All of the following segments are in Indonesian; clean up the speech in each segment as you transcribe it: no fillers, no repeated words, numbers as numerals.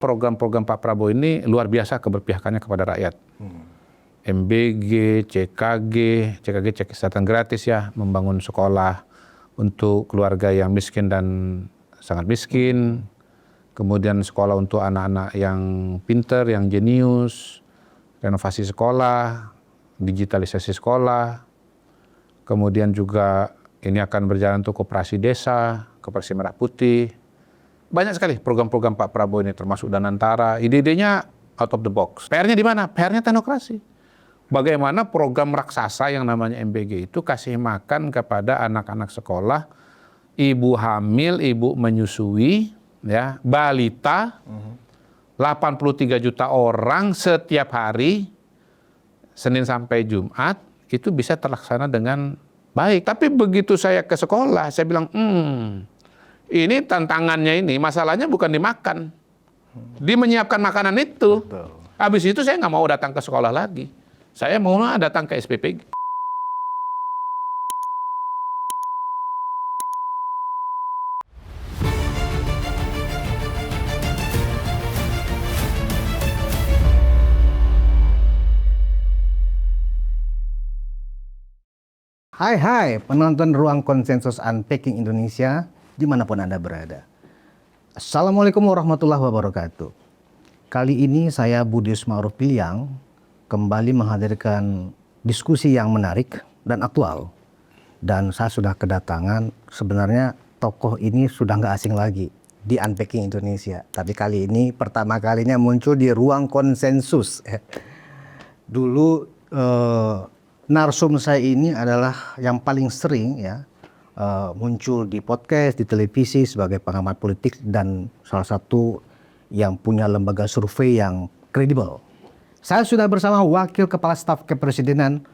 Program-program Pak Prabowo ini luar biasa keberpihakannya kepada rakyat. MBG, CKG cek kesehatan gratis ya, membangun sekolah untuk keluarga yang miskin dan sangat miskin, kemudian sekolah untuk anak-anak yang pinter, yang jenius, renovasi sekolah, digitalisasi sekolah, kemudian juga ini akan berjalan untuk koperasi desa, koperasi merah putih. Banyak sekali program-program Pak Prabowo ini, termasuk Danantara. Ide-idenya out of the box. PR-nya di mana? PR-nya teknokrasi. Bagaimana program raksasa yang namanya MBG itu kasih makan kepada anak-anak sekolah, ibu hamil, ibu menyusui, ya, balita, 83 juta orang setiap hari, Senin sampai Jumat, itu bisa terlaksana dengan baik. Tapi begitu saya ke sekolah, saya bilang, ini tantangannya ini, masalahnya bukan dimakan. Dia menyiapkan makanan itu. Betul. Habis itu saya nggak mau datang ke sekolah lagi. Saya mau datang ke SPPG. Hai penonton Ruang Konsensus Unpacking Indonesia, dimanapun Anda berada. Assalamualaikum warahmatullahi wabarakatuh. Kali ini saya Budi Ismauruf Piliang kembali menghadirkan diskusi yang menarik dan aktual. Dan saya sudah kedatangan, sebenarnya tokoh ini sudah nggak asing lagi di Unpacking Indonesia. Tapi kali ini pertama kalinya muncul di Ruang Konsensus. Dulu narsum saya ini adalah yang paling sering ya muncul di podcast, di televisi sebagai pengamat politik dan salah satu yang punya lembaga survei yang kredibel. Saya sudah bersama Wakil Kepala Staf Kepresidenan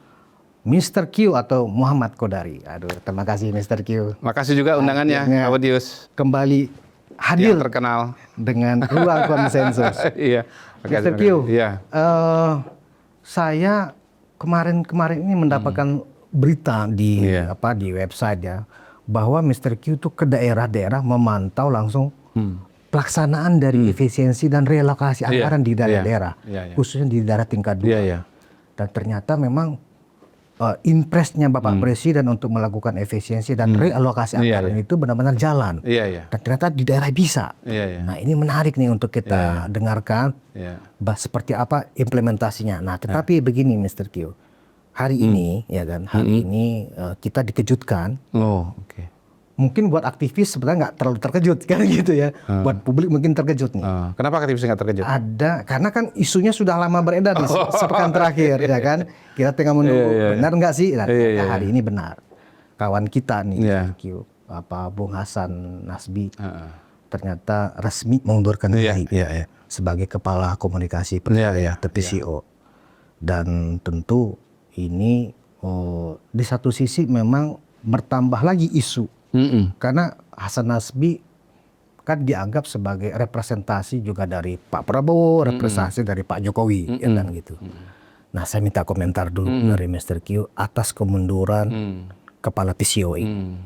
Mr. Q atau Muhammad Kodari. Aduh, terima kasih Mr. Q. Makasih juga undangannya, Pak Wadius. Kembali hadir yang terkenal dengan Ruang Konsensus. Iya. Mr. Q, iya. Saya kemarin ini mendapatkan berita di di website ya, bahwa Mr. Q itu ke daerah-daerah memantau langsung pelaksanaan dari efisiensi dan relokasi anggaran di daerah-daerah, khususnya di daerah tingkat 2. Dan ternyata memang impresnya Bapak Presiden untuk melakukan efisiensi dan realokasi anggaran itu benar-benar jalan. Dan ternyata di daerah bisa. Nah, ini menarik nih untuk kita dengarkan seperti apa implementasinya. Nah, tetapi begini Mr. Q. Hari ini, ya kan, ini kita dikejutkan. Mungkin buat aktivis sebenarnya nggak terlalu terkejut kan gitu ya. Buat publik mungkin terkejut nih. Kenapa aktivis nggak terkejut? Karena kan isunya sudah lama beredar di sepekan terakhir, ya kan. Kita tengah menunggu benar nggak sih? Nah, hari ini benar. Kawan kita nih, Bung Hasan Nasbi, ternyata resmi mengundurkan diri sebagai Kepala Komunikasi TPCO. Dan tentu ini di satu sisi memang bertambah lagi isu karena Hasan Nasbi kan dianggap sebagai representasi juga dari Pak Prabowo, representasi dari Pak Jokowi, ya kan gitu. Nah, saya minta komentar dulu dari Mr. Q atas kemunduran Kepala TPCO ini.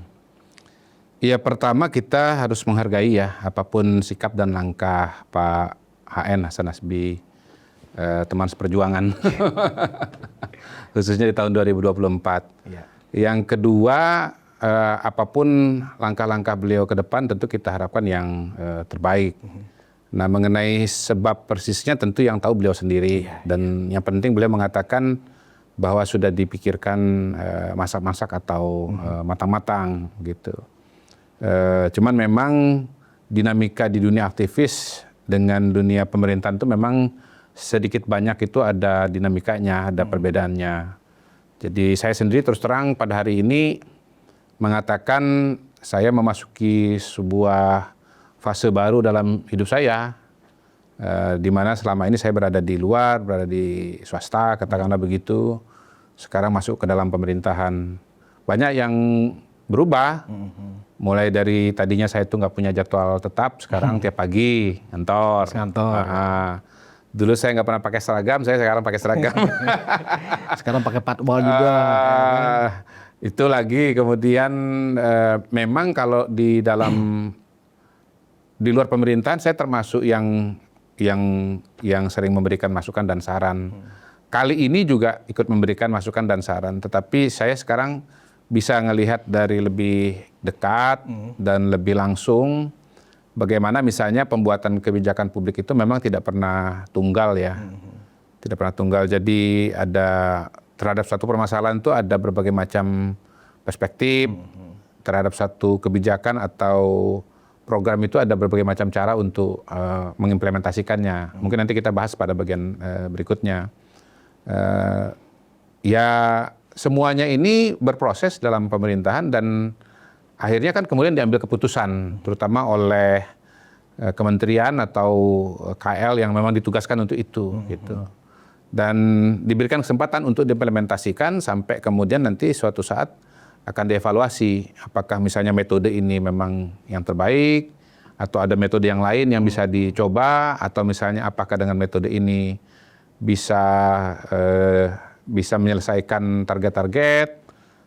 Ya, pertama kita harus menghargai ya apapun sikap dan langkah Pak HN Hasan Nasbi, teman seperjuangan. Khususnya di tahun 2024. Yang kedua, apapun langkah-langkah beliau ke depan tentu kita harapkan yang terbaik. Nah, mengenai sebab persisnya tentu yang tahu beliau sendiri. Dan yang penting beliau mengatakan bahwa sudah dipikirkan masak-masak atau matang-matang gitu. Cuman memang dinamika di dunia aktivis dengan dunia pemerintahan itu memang sedikit banyak itu ada dinamikanya, ada perbedaannya. Jadi saya sendiri terus terang pada hari ini mengatakan saya memasuki sebuah fase baru dalam hidup saya, di mana selama ini saya berada di luar, berada di swasta, katakanlah begitu. Sekarang masuk ke dalam pemerintahan. Banyak yang berubah, mulai dari tadinya saya itu nggak punya jadwal tetap, sekarang tiap pagi kantor. Dulu saya nggak pernah pakai seragam, saya sekarang pakai seragam. Sekarang pakai patwal juga. Itu lagi, kemudian memang kalau di luar pemerintahan saya termasuk yang yang sering memberikan masukan dan saran. Kali ini juga ikut memberikan masukan dan saran, tetapi saya sekarang bisa ngelihat dari lebih dekat dan lebih langsung bagaimana misalnya pembuatan kebijakan publik itu memang tidak pernah tunggal ya. Tidak pernah tunggal. Jadi ada terhadap satu permasalahan itu ada berbagai macam perspektif. Terhadap satu kebijakan atau program itu ada berbagai macam cara untuk mengimplementasikannya. Mungkin nanti kita bahas pada bagian berikutnya. Ya semuanya ini berproses dalam pemerintahan dan akhirnya kan kemudian diambil keputusan, terutama oleh kementerian atau KL yang memang ditugaskan untuk itu, gitu. Dan diberikan kesempatan untuk diimplementasikan sampai kemudian nanti suatu saat akan dievaluasi apakah misalnya metode ini memang yang terbaik atau ada metode yang lain yang bisa dicoba atau misalnya apakah dengan metode ini bisa menyelesaikan target-target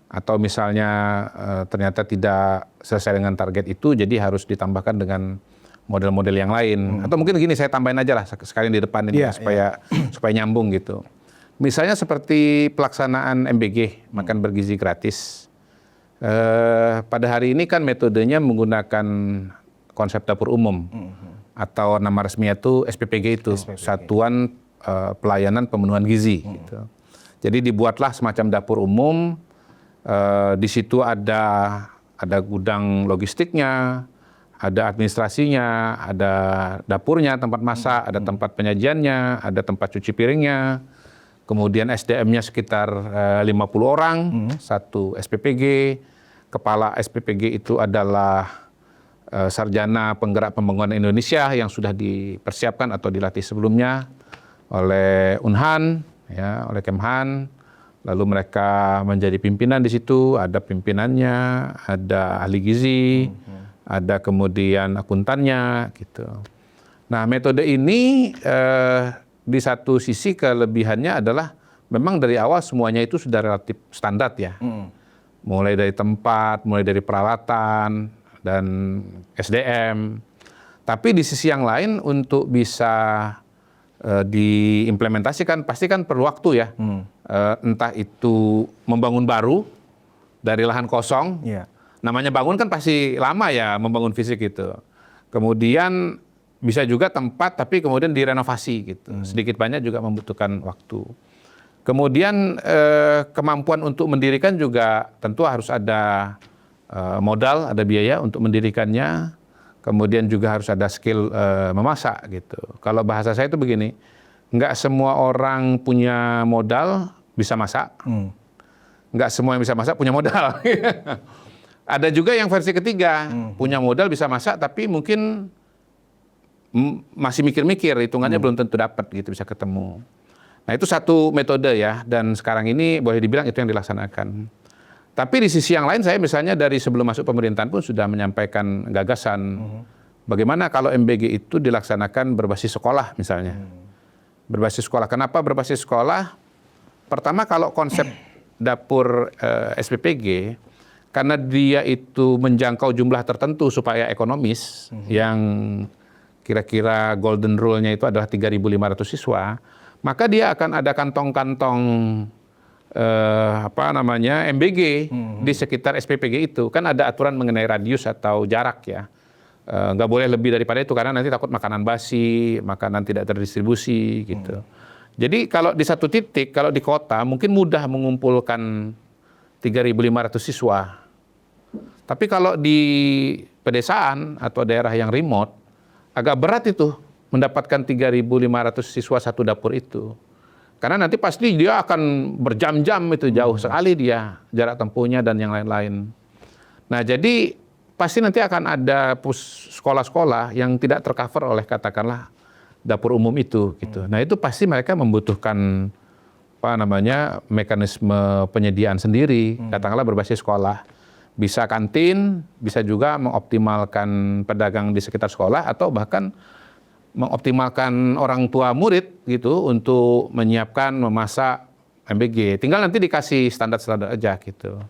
atau misalnya ternyata tidak selesai dengan target itu jadi harus ditambahkan dengan model-model yang lain. Atau mungkin gini saya tambahin aja lah sekalian di depan ini supaya nyambung gitu. Misalnya seperti pelaksanaan MBG, makan bergizi gratis. Pada hari ini kan metodenya menggunakan konsep dapur umum atau nama resminya itu SPPG itu, Satuan Pelayanan Pemenuhan Gizi. Gitu. Jadi dibuatlah semacam dapur umum, di situ ada gudang logistiknya, ada administrasinya, ada dapurnya, tempat masak, ada tempat penyajiannya, ada tempat cuci piringnya. Kemudian SDM-nya sekitar 50 orang, satu SPPG. Kepala SPPG itu adalah sarjana penggerak pembangunan Indonesia yang sudah dipersiapkan atau dilatih sebelumnya oleh Unhan, ya, oleh Kemhan. Lalu mereka menjadi pimpinan di situ, ada pimpinannya, ada ahli gizi, ada kemudian akuntannya, gitu. Nah, metode ini di satu sisi kelebihannya adalah memang dari awal semuanya itu sudah relatif standar ya. Mulai dari tempat, mulai dari peralatan, dan SDM. Tapi di sisi yang lain untuk bisa diimplementasikan pasti kan perlu waktu ya. Entah itu membangun baru dari lahan kosong. Namanya bangun kan pasti lama ya membangun fisik itu. Kemudian bisa juga tempat tapi kemudian direnovasi gitu. Sedikit banyak juga membutuhkan waktu. Kemudian kemampuan untuk mendirikan juga tentu harus ada modal, ada biaya untuk mendirikannya. Kemudian juga harus ada skill memasak gitu. Kalau bahasa saya itu begini, nggak semua orang punya modal bisa masak. Nggak semua yang bisa masak punya modal. Ada juga yang versi ketiga, punya modal bisa masak tapi mungkin masih mikir-mikir, hitungannya belum tentu dapat gitu, bisa ketemu. Nah itu satu metode ya, dan sekarang ini boleh dibilang itu yang dilaksanakan. Tapi di sisi yang lain saya misalnya dari sebelum masuk pemerintahan pun sudah menyampaikan gagasan bagaimana kalau MBG itu dilaksanakan berbasis sekolah misalnya. Berbasis sekolah. Kenapa berbasis sekolah? Pertama kalau konsep dapur SPPG, karena dia itu menjangkau jumlah tertentu supaya ekonomis, yang kira-kira golden rule-nya itu adalah 3.500 siswa, maka dia akan ada kantong-kantong MBG di sekitar SPPG itu. Kan ada aturan mengenai radius atau jarak ya. Nggak boleh lebih daripada itu karena nanti takut makanan basi, makanan tidak terdistribusi gitu. Jadi kalau di satu titik, kalau di kota mungkin mudah mengumpulkan 3.500 siswa. Tapi kalau di pedesaan atau daerah yang remote, agak berat itu mendapatkan 3.500 siswa satu dapur itu. Karena nanti pasti dia akan berjam-jam itu, jauh sekali dia jarak tempuhnya dan yang lain-lain. Nah jadi pasti nanti akan ada sekolah-sekolah yang tidak tercover oleh katakanlah dapur umum itu gitu. Nah itu pasti mereka membutuhkan mekanisme penyediaan sendiri, katakanlah berbasis sekolah. Bisa kantin, bisa juga mengoptimalkan pedagang di sekitar sekolah atau bahkan mengoptimalkan orang tua murid gitu untuk menyiapkan, memasak MBG. Tinggal nanti dikasih standar-standar aja gitu.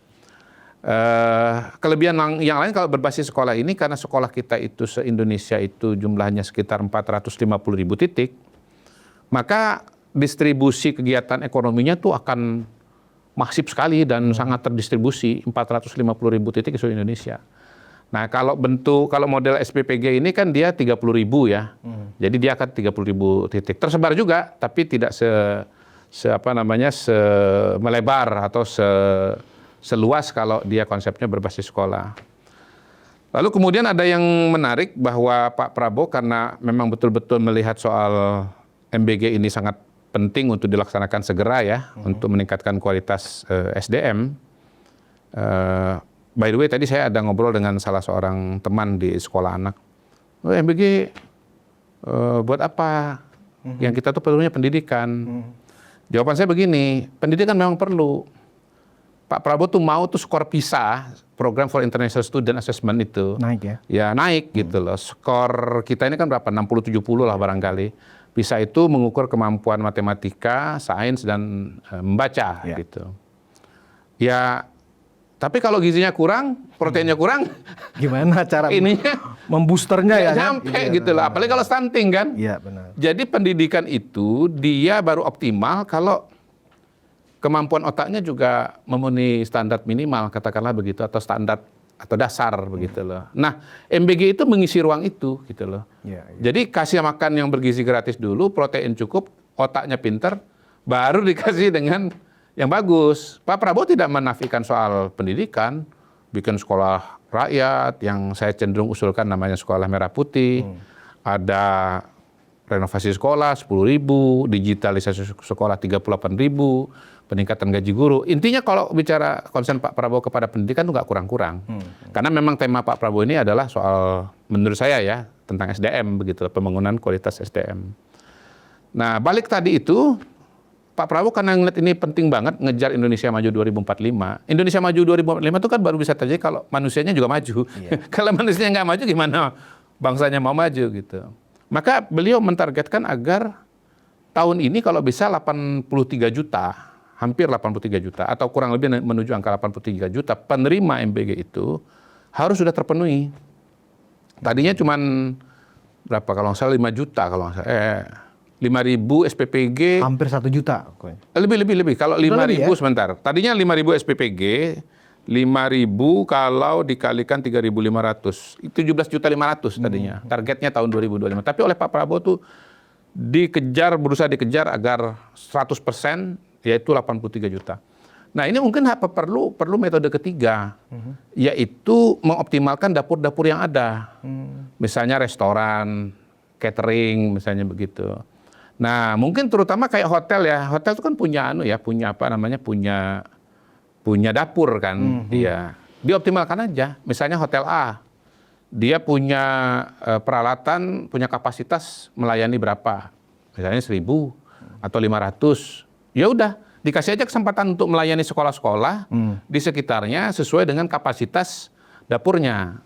Kelebihan yang lain kalau berbasis sekolah ini, karena sekolah kita itu se-Indonesia itu jumlahnya sekitar 450.000 titik, maka distribusi kegiatan ekonominya tuh akan masif sekali dan sangat terdistribusi, 450.000 titik di seluruh Indonesia. Nah, kalau model SPPG ini kan dia 30.000 ya. Jadi dia akan 30.000 titik. Tersebar juga, tapi tidak melebar atau seluas kalau dia konsepnya berbasis sekolah. Lalu kemudian ada yang menarik bahwa Pak Prabowo karena memang betul-betul melihat soal MBG ini sangat penting untuk dilaksanakan segera ya, untuk meningkatkan kualitas SDM. By the way, tadi saya ada ngobrol dengan salah seorang teman di sekolah anak. MBG buat apa? Yang kita tuh perlunya pendidikan. Jawaban saya begini, pendidikan memang perlu. Pak Prabowo tuh mau tuh skor PISA, Program for International Student Assessment itu. Naik ya? Ya naik gitu loh. Skor kita ini kan berapa? 60-70 lah barangkali. PISA itu mengukur kemampuan matematika, sains, dan membaca gitu. Ya, tapi kalau gizinya kurang, proteinnya kurang, gimana cara ininya memboosternya ya? Sampai gitu loh. Apalagi kalau stunting kan. Iya benar. Jadi pendidikan itu dia baru optimal kalau kemampuan otaknya juga memenuhi standar minimal, katakanlah begitu, atau standar atau dasar begitu loh. Nah, MBG itu mengisi ruang itu gitu loh. Jadi kasih makan yang bergizi gratis dulu, protein cukup, otaknya pinter, baru dikasih dengan yang bagus. Pak Prabowo tidak menafikan soal pendidikan, bikin sekolah rakyat yang saya cenderung usulkan namanya sekolah merah putih, ada renovasi sekolah 10.000, digitalisasi sekolah 38.000, peningkatan gaji guru. Intinya kalau bicara konsen Pak Prabowo kepada pendidikan itu nggak kurang-kurang. Karena memang tema Pak Prabowo ini adalah soal, menurut saya ya, tentang SDM begitu, pembangunan kualitas SDM. Nah, balik tadi itu, Pak Prabowo karena ngeliat ini penting banget ngejar Indonesia Maju 2045. Indonesia Maju 2045 itu kan baru bisa terjadi kalau manusianya juga maju. Kalau manusianya nggak maju gimana bangsanya mau maju gitu. Maka beliau mentargetkan agar tahun ini kalau bisa 83 juta, hampir 83 juta atau kurang lebih menuju angka 83 juta penerima MBG itu harus sudah terpenuhi. Tadinya cuman berapa kalau nggak salah 5 juta kalau nggak salah. 5.000 SPPG. Hampir 1 juta. Lebih. Kalau 5.000 ya? sebentar. Tadinya 5.000 SPPG, 5.000 kalau dikalikan 3.500. Itu 17.500.000 tadinya. Targetnya tahun 2025. Tapi oleh Pak Prabowo tuh berusaha dikejar agar 100%, yaitu 83 juta. Nah, ini mungkin perlu metode ketiga, yaitu mengoptimalkan dapur-dapur yang ada. Misalnya restoran, catering, misalnya begitu. Nah, mungkin terutama kayak hotel ya. Hotel itu kan punya dapur kan. Dia dioptimalkan aja. Misalnya hotel A, dia punya peralatan, punya kapasitas melayani berapa? Misalnya 1.000 atau 500. Ya udah, dikasih aja kesempatan untuk melayani sekolah-sekolah di sekitarnya sesuai dengan kapasitas dapurnya.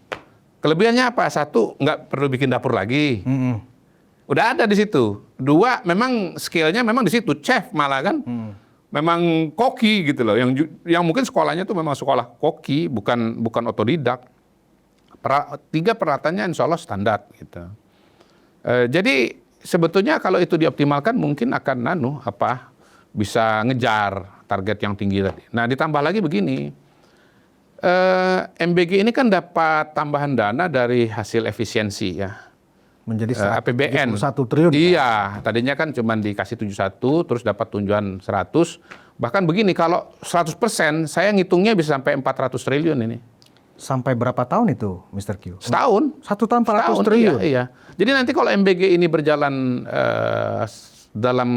Kelebihannya apa? Satu, nggak perlu bikin dapur lagi. Udah ada di situ. Dua, memang skillnya memang di situ, chef malah kan. Memang koki gitu loh. Yang mungkin sekolahnya tuh memang sekolah koki, bukan otodidak. Tiga peralatannya insya Allah standar gitu. Jadi sebetulnya kalau itu dioptimalkan mungkin akan bisa ngejar target yang tinggi tadi. Nah, ditambah lagi begini. MBG ini kan dapat tambahan dana dari hasil efisiensi ya. Menjadi APBN 1 triliun. Iya, tadinya kan cuma dikasih 71, terus dapat tunjuan 100. Bahkan begini, kalau 100%, saya ngitungnya bisa sampai 400 triliun ini. Sampai berapa tahun itu, Mr. Q? Setahun. 1 tahun 400 triliun? Iya. Jadi nanti kalau MBG ini berjalan dalam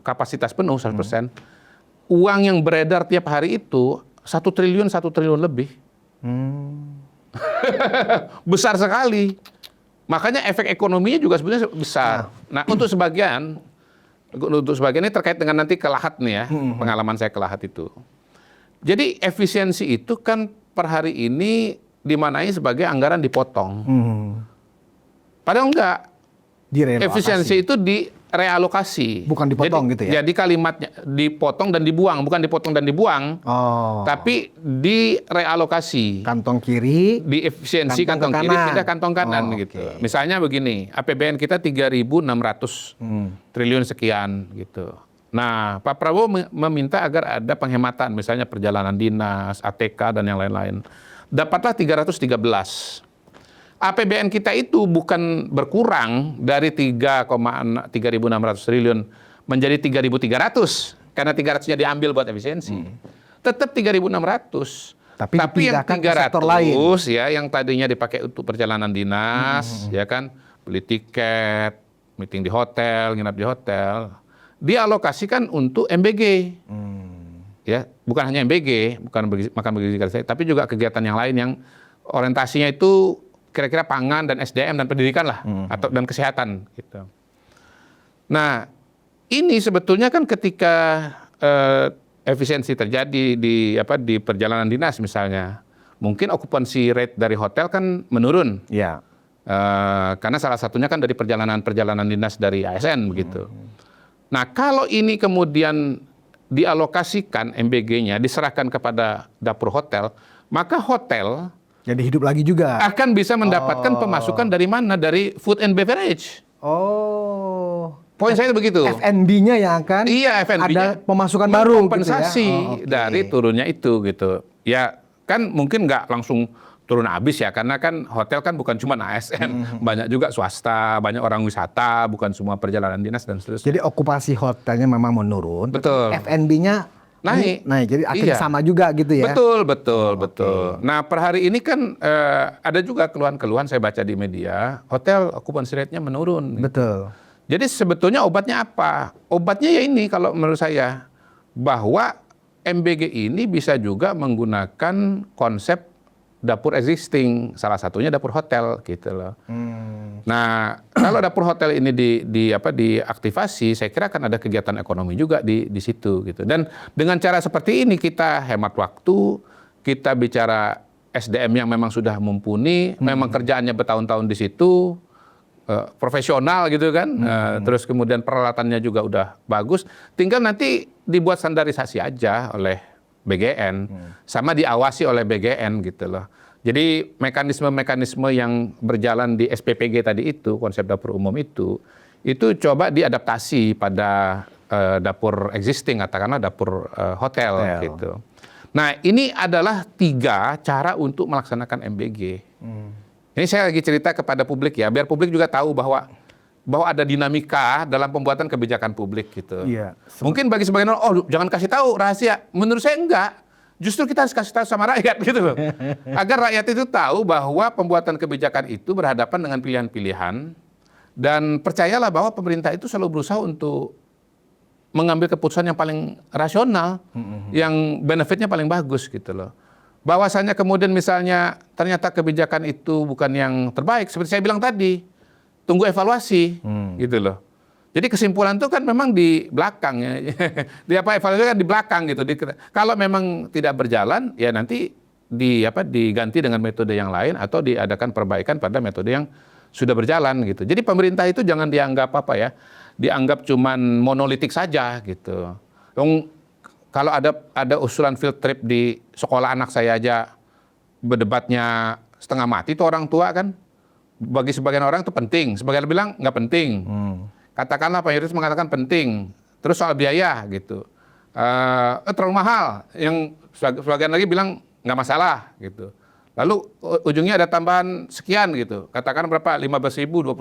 kapasitas penuh 100%, uang yang beredar tiap hari itu 1 triliun lebih. Besar sekali. Makanya efek ekonominya juga sebenarnya besar. Nah, untuk sebagian ini terkait dengan nanti ke Lahat nih ya, pengalaman saya ke Lahat itu. Jadi efisiensi itu kan per hari ini dimanai sebagai anggaran dipotong. Padahal enggak. Efisiensi itu realokasi. Bukan dipotong jadi, gitu ya? Jadi kalimatnya dipotong dan dibuang, bukan dipotong dan dibuang, tapi direalokasi. Kantong kiri, Di efisiensi kantong kiri, pindah kantong kanan gitu. Okay. Misalnya begini, APBN kita 3.600 triliun sekian gitu. Nah, Pak Prabowo meminta agar ada penghematan, misalnya perjalanan dinas, ATK dan yang lain-lain. Dapatlah 313. APBN kita itu bukan berkurang dari 3,600 triliun menjadi 3.300 karena 300-nya diambil buat efisiensi. Tetap 3.600. Tapi yang 300 ya yang tadinya dipakai untuk perjalanan dinas, ya kan, beli tiket, meeting di hotel, nginap di hotel, dialokasikan untuk MBG. Ya, bukan hanya MBG, bukan makan bergizi sehat, tapi juga kegiatan yang lain yang orientasinya itu kira-kira pangan dan SDM dan pendidikan lah, atau dan kesehatan gitu. Nah, ini sebetulnya kan ketika efisiensi terjadi di perjalanan dinas misalnya, mungkin okupansi rate dari hotel kan menurun. Ya. Karena salah satunya kan dari perjalanan dinas dari ASN begitu. Nah, kalau ini kemudian dialokasikan MBG-nya, diserahkan kepada dapur hotel, maka hotel jadi hidup lagi juga. Akan bisa mendapatkan pemasukan dari mana? Dari food and beverage. Poin saya itu begitu. F&B-nya yang akan ada pemasukan baru kompensasi gitu ya? dari turunnya itu gitu. Ya kan mungkin nggak langsung turun habis ya, karena kan hotel kan bukan cuma ASN, banyak juga swasta, banyak orang wisata, bukan semua perjalanan dinas dan seterusnya. Jadi okupasi hotelnya memang menurun. Betul. F&B-nya naik, jadi akhirnya sama juga gitu ya. Betul. Nah, per hari ini kan ada juga keluhan-keluhan saya baca di media, hotel occupancy rate-nya menurun. Betul. Jadi sebetulnya obatnya apa? Obatnya ya ini kalau menurut saya, bahwa MBG ini bisa juga menggunakan konsep dapur existing, salah satunya dapur hotel gitu loh. Nah, kalau dapur hotel ini diaktifasi, saya kira akan ada kegiatan ekonomi juga di situ gitu. Dan dengan cara seperti ini kita hemat waktu, kita bicara SDM yang memang sudah mumpuni, memang kerjaannya bertahun-tahun di situ, profesional gitu kan, terus kemudian peralatannya juga udah bagus, tinggal nanti dibuat standarisasi aja oleh BGN, sama diawasi oleh BGN gitu loh. Jadi mekanisme-mekanisme yang berjalan di SPPG tadi itu, konsep dapur umum itu coba diadaptasi pada dapur existing, katakanlah dapur hotel gitu. Nah, ini adalah 3 cara untuk melaksanakan MBG. Ini saya lagi cerita kepada publik ya, biar publik juga tahu bahwa ada dinamika dalam pembuatan kebijakan publik gitu. Iya. Mungkin bagi sebagian orang, jangan kasih tahu rahasia. Menurut saya enggak. Justru kita harus kasih tahu sama rakyat gitu loh. Agar rakyat itu tahu bahwa pembuatan kebijakan itu berhadapan dengan pilihan-pilihan. Dan percayalah bahwa pemerintah itu selalu berusaha untuk mengambil keputusan yang paling rasional, yang benefitnya paling bagus gitu loh. Bahwasanya kemudian misalnya ternyata kebijakan itu bukan yang terbaik, seperti saya bilang tadi, tunggu evaluasi gitu loh. Jadi kesimpulan itu kan memang di belakang ya. Evaluasi kan di belakang gitu. Kalau memang tidak berjalan ya nanti diganti dengan metode yang lain atau diadakan perbaikan pada metode yang sudah berjalan gitu. Jadi pemerintah itu jangan dianggap dianggap cuman monolitik saja gitu. Kalau ada usulan field trip di sekolah anak saya aja berdebatnya setengah mati tuh orang tua kan. Bagi sebagian orang itu penting, sebagian bilang nggak penting. Katakanlah Pak Yuris mengatakan penting. Terus soal biaya gitu, terlalu mahal. Yang sebagian lagi bilang nggak masalah gitu. Lalu ujungnya ada tambahan sekian gitu. Katakan berapa? 15.000, 20.000.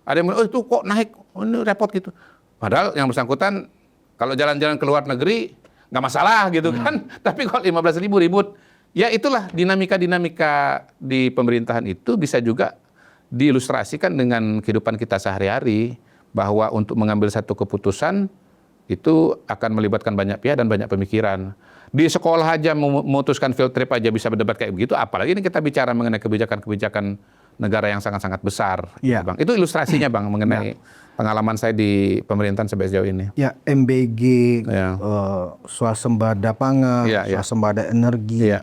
Ada yang bilang, itu kok naik? Ini repot gitu. Padahal yang bersangkutan kalau jalan-jalan ke luar negeri nggak masalah gitu kan. Tapi kalau 15.000 ribut, ya itulah dinamika-dinamika di pemerintahan itu bisa juga diilustrasikan dengan kehidupan kita sehari-hari, bahwa untuk mengambil satu keputusan itu akan melibatkan banyak pihak dan banyak pemikiran. Di sekolah aja memutuskan field trip aja bisa berdebat kayak begitu, apalagi ini kita bicara mengenai kebijakan-kebijakan negara yang sangat-sangat besar. Ya. Bang. Itu ilustrasinya Bang mengenai pengalaman saya di pemerintahan sampai sejauh ini. Ya, MBG, swasembada pangan, swasembada energi,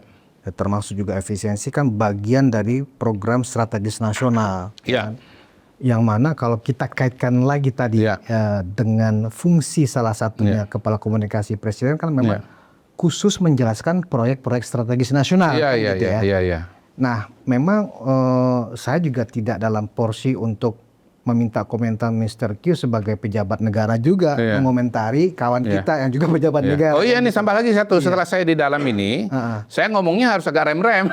termasuk juga efisiensi kan bagian dari program strategis nasional. Iya. Yang mana kalau kita kaitkan lagi tadi Ya. dengan fungsi salah satunya Kepala Komunikasi Presiden kan memang khusus menjelaskan proyek-proyek strategis nasional. Iya, kan iya, gitu ya. iya, iya. Nah, memang saya juga tidak dalam porsi untuk meminta komentar Mr. Q sebagai pejabat negara juga mengomentari kawan kita yang juga pejabat negara. Oh iya, nih tambah lagi satu. Setelah saya di dalam ini, saya ngomongnya harus agak rem-rem.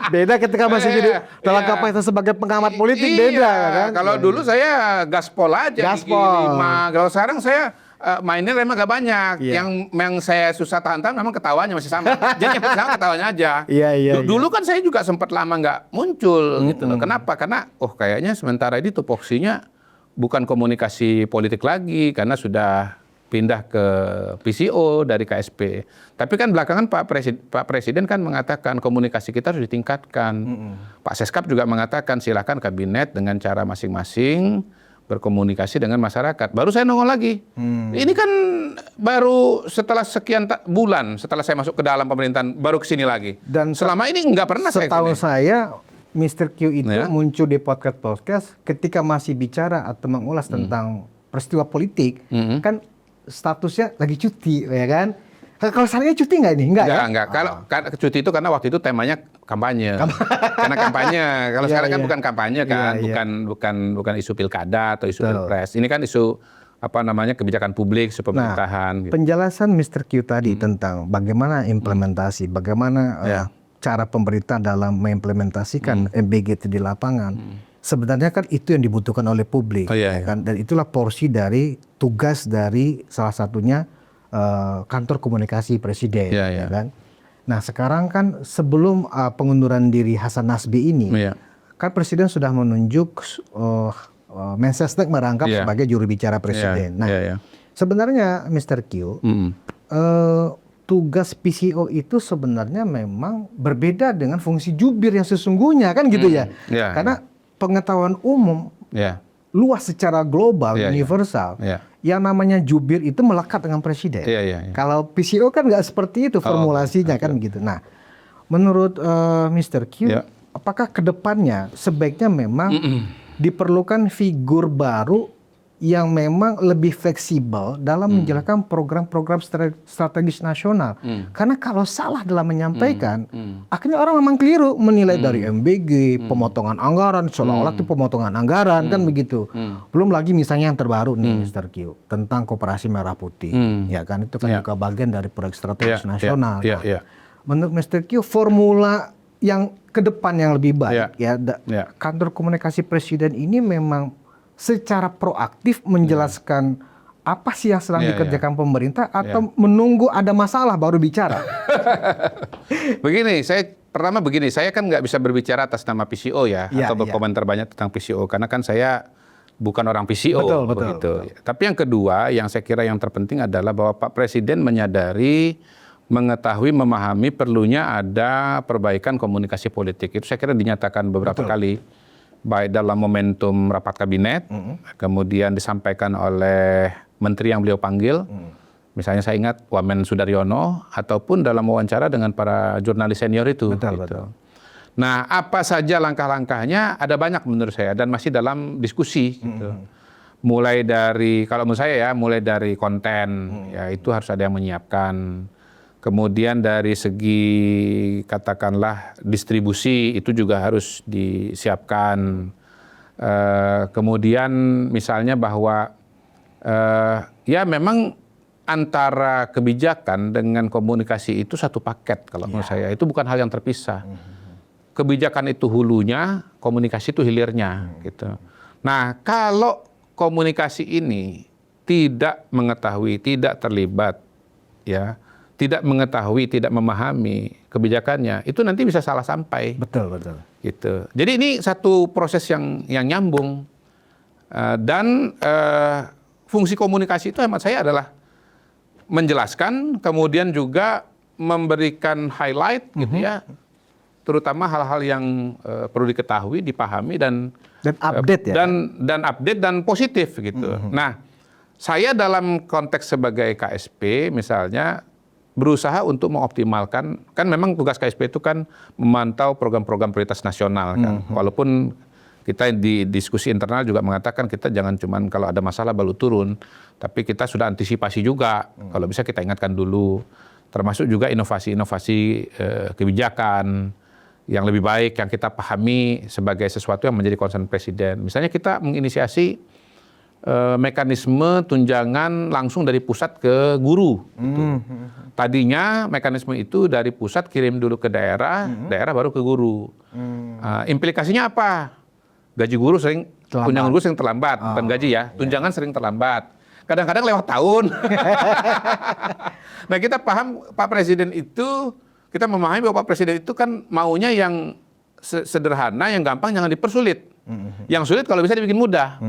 Beda ketika masih jadi dalam kapasitas sebagai pengamat politik, beda kan. Kalau dulu saya gaspol aja. Gaspol. Kalau sekarang saya mainnya rem agak banyak. Yang saya susah tahan-tahan memang ketawanya masih sama. Jadi yang sama ketawanya aja. Dulu kan saya juga sempat lama nggak muncul gitu loh. Kenapa? Karena kayaknya sementara ini tupoksinya bukan komunikasi politik lagi karena sudah pindah ke PCO dari KSP. Tapi kan belakangan Pak Presiden kan mengatakan komunikasi kita harus ditingkatkan. Pak Seskap juga mengatakan silakan kabinet dengan cara masing-masing berkomunikasi dengan masyarakat. Baru saya nongol lagi. Ini kan baru setelah sekian bulan setelah saya masuk ke dalam pemerintahan baru kesini lagi. Dan selama ini nggak pernah setahu saya Mr. Q itu muncul di podcast ketika masih bicara atau mengulas tentang peristiwa politik, kan statusnya lagi cuti, ya kan? Kalau sekarang cuti nggak ini? Enggak. Kalau cuti itu karena waktu itu temanya kampanye. Karena kampanye. Kalau sekarang kan bukan kampanye kan, bukan isu pilkada atau isu pilpres. Ini kan isu kebijakan publik, isu pemerintahan. Gitu. Penjelasan Mr. Q tadi tentang bagaimana implementasi, bagaimana cara pemerintah dalam mengimplementasikan MBG itu di lapangan. Sebenarnya kan itu yang dibutuhkan oleh publik, kan? Dan itulah porsi dari tugas dari salah satunya kantor komunikasi presiden, kan? Nah sekarang kan sebelum pengunduran diri Hasan Nasbi ini, kan presiden sudah menunjuk Mensesnek merangkap sebagai juru bicara presiden. Nah sebenarnya Mr. Q, tugas PCO itu sebenarnya memang berbeda dengan fungsi jubir yang sesungguhnya, kan gitu ya? Karena pengetahuan umum luas secara global, universal. Yang namanya jubir itu melekat dengan presiden. Kalau PCO kan nggak seperti itu formulasinya, kan gitu. Nah, menurut Mr. Q, apakah kedepannya sebaiknya memang diperlukan figur baru yang memang lebih fleksibel dalam menjalankan program-program strategis nasional? Karena kalau salah dalam menyampaikan, akhirnya orang memang keliru menilai dari MBG, pemotongan anggaran, seolah-olah itu pemotongan anggaran, kan begitu. Belum lagi misalnya yang terbaru nih, Mr. Q, tentang Koperasi Merah Putih, ya kan itu kan juga bagian dari proyek strategis nasional. Menurut Mr. Q, formula yang ke depan yang lebih baik, kantor komunikasi presiden ini memang secara proaktif menjelaskan apa sih yang sedang dikerjakan pemerintah atau menunggu ada masalah baru bicara? Begini, saya kan nggak bisa berbicara atas nama PCO atau berkomentar banyak tentang PCO karena kan saya bukan orang PCO. Betul. Tapi yang kedua, yang saya kira yang terpenting adalah bahwa Pak Presiden menyadari, mengetahui, memahami perlunya ada perbaikan komunikasi politik. Itu saya kira dinyatakan beberapa kali. Baik dalam momentum rapat kabinet, kemudian disampaikan oleh menteri yang beliau panggil, misalnya saya ingat Wamen Sudaryono, ataupun dalam wawancara dengan para jurnalis senior itu. Betul. Nah, apa saja langkah-langkahnya, ada banyak menurut saya, dan masih dalam diskusi. Gitu. Mulai dari, kalau menurut saya mulai dari konten, itu harus ada yang menyiapkan. Kemudian dari segi katakanlah distribusi itu juga harus disiapkan. Kemudian misalnya bahwa memang antara kebijakan dengan komunikasi itu satu paket kalau menurut saya. Itu bukan hal yang terpisah. Kebijakan itu hulunya, komunikasi itu hilirnya. Gitu. Nah kalau komunikasi ini tidak mengetahui, tidak terlibat, tidak mengetahui, tidak memahami kebijakannya, itu nanti bisa salah sampai. Betul. Gitu. Jadi ini satu proses yang nyambung. Dan fungsi komunikasi itu hemat saya adalah menjelaskan, kemudian juga memberikan highlight, gitu ya, terutama hal-hal yang perlu diketahui, dipahami dan update dan update dan positif gitu. Nah, saya dalam konteks sebagai KSP misalnya berusaha untuk mengoptimalkan, kan memang tugas KSP itu kan memantau program-program prioritas nasional kan. Walaupun Kita di diskusi internal juga mengatakan kita jangan cuman kalau ada masalah baru turun, tapi kita sudah antisipasi juga. Kalau bisa kita ingatkan dulu, termasuk juga inovasi-inovasi kebijakan yang lebih baik yang kita pahami sebagai sesuatu yang menjadi concern presiden. Misalnya kita menginisiasi mekanisme tunjangan langsung dari pusat ke guru. Gitu. Tadinya mekanisme itu dari pusat kirim dulu ke daerah, daerah baru ke guru. Implikasinya apa? Gaji guru sering, tunjangan guru sering terlambat, bukan gaji ya, tunjangan sering terlambat. Kadang-kadang lewat tahun. Nah kita paham Pak Presiden itu, kita memahami bahwa Pak Presiden itu kan maunya yang sederhana, yang gampang, jangan dipersulit. Yang sulit kalau bisa dibikin mudah.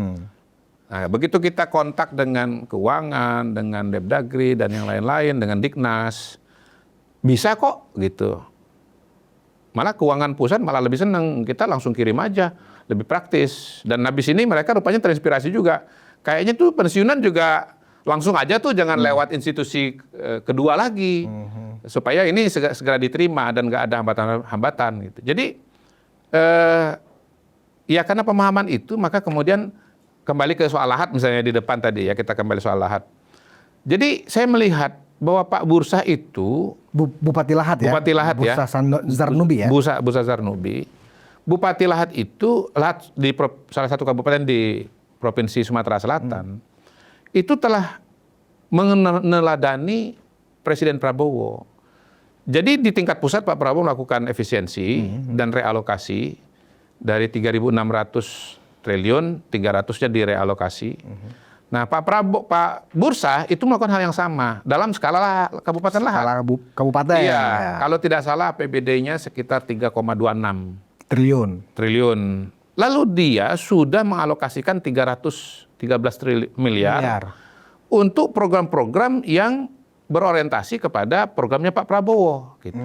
Nah, begitu kita kontak dengan keuangan, dengan Depdagri dan yang lain-lain, dengan Diknas, bisa kok gitu. Malah keuangan pusat malah lebih senang, kita langsung kirim aja, lebih praktis. Dan habis ini mereka rupanya terinspirasi juga. Kayaknya tuh pensiunan juga langsung aja tuh, jangan lewat institusi kedua lagi, supaya ini segera diterima dan nggak ada hambatan-hambatan gitu. Jadi ya karena pemahaman itu, maka kemudian kembali ke soal lahat misalnya di depan tadi ya, kita kembali soal lahat. Jadi saya melihat bahwa Pak Bursa itu Bupati Lahat ya. Bupati Lahat ya. Bursa Zarnubi ya. Bursa Zarnubi. Bupati Lahat itu di salah satu kabupaten di Provinsi Sumatera Selatan. Itu telah meneladani Presiden Prabowo. Jadi di tingkat pusat Pak Prabowo melakukan efisiensi dan realokasi dari 3.600 triliun, 300-nya direalokasi. Nah, Pak Bursa itu melakukan hal yang sama dalam skala Kabupaten Lahat. Skala kabupaten. Iya, ya. kalau tidak salah APBD-nya sekitar 3,26 triliun. Lalu dia sudah mengalokasikan 313 miliar untuk program-program yang berorientasi kepada programnya Pak Prabowo gitu.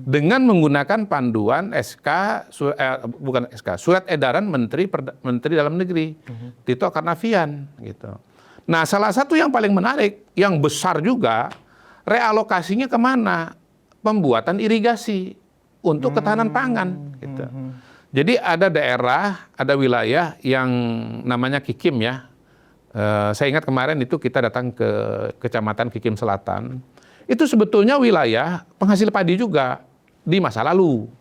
Dengan menggunakan panduan surat edaran Menteri Dalam Negeri Tito Karnavian gitu. Nah, salah satu yang paling menarik, yang besar juga, realokasinya kemana? Pembuatan irigasi untuk ketahanan pangan gitu. Jadi ada daerah, ada wilayah yang namanya Kikim ya. Saya ingat kemarin itu kita datang ke Kecamatan Kikim Selatan. Itu sebetulnya wilayah penghasil padi juga di masa lalu.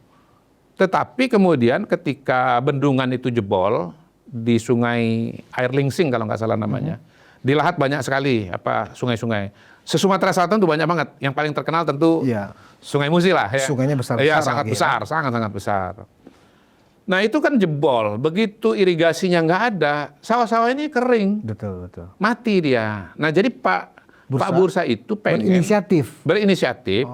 Tetapi kemudian ketika bendungan itu jebol di Sungai Air Lingsing kalau nggak salah namanya. Di Lahat banyak sekali sungai-sungai. Se-Sumatera Selatan itu banyak banget. Yang paling terkenal tentu Sungai Musi lah. Ya. Sungainya besar-besar. Iya, sangat besar, sangat-sangat besar. Nah itu kan jebol, begitu irigasinya nggak ada, sawah-sawah ini kering, betul, mati dia. Nah jadi Pak Bursa itu pengen berinisiatif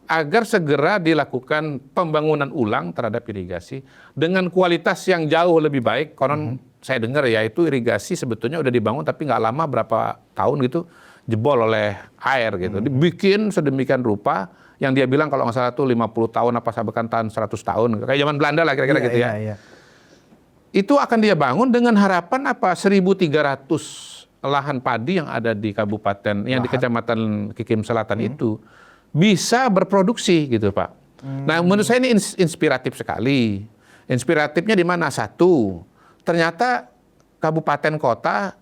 agar segera dilakukan pembangunan ulang terhadap irigasi dengan kualitas yang jauh lebih baik. Konon saya dengar ya itu irigasi sebetulnya udah dibangun tapi nggak lama berapa tahun gitu jebol oleh air gitu. Dibikin sedemikian rupa. Yang dia bilang kalau nggak salah tuh 50 tahun apa bahkan tahun 100 tahun. Kayak zaman Belanda lah kira-kira gitu ya. Iya. Itu akan dia bangun dengan harapan 1.300 lahan padi yang ada di kabupaten, yang di Kecamatan Kikim Selatan itu bisa berproduksi gitu Pak. Nah menurut saya ini inspiratif sekali. Inspiratifnya di mana? Satu, ternyata kabupaten, kota,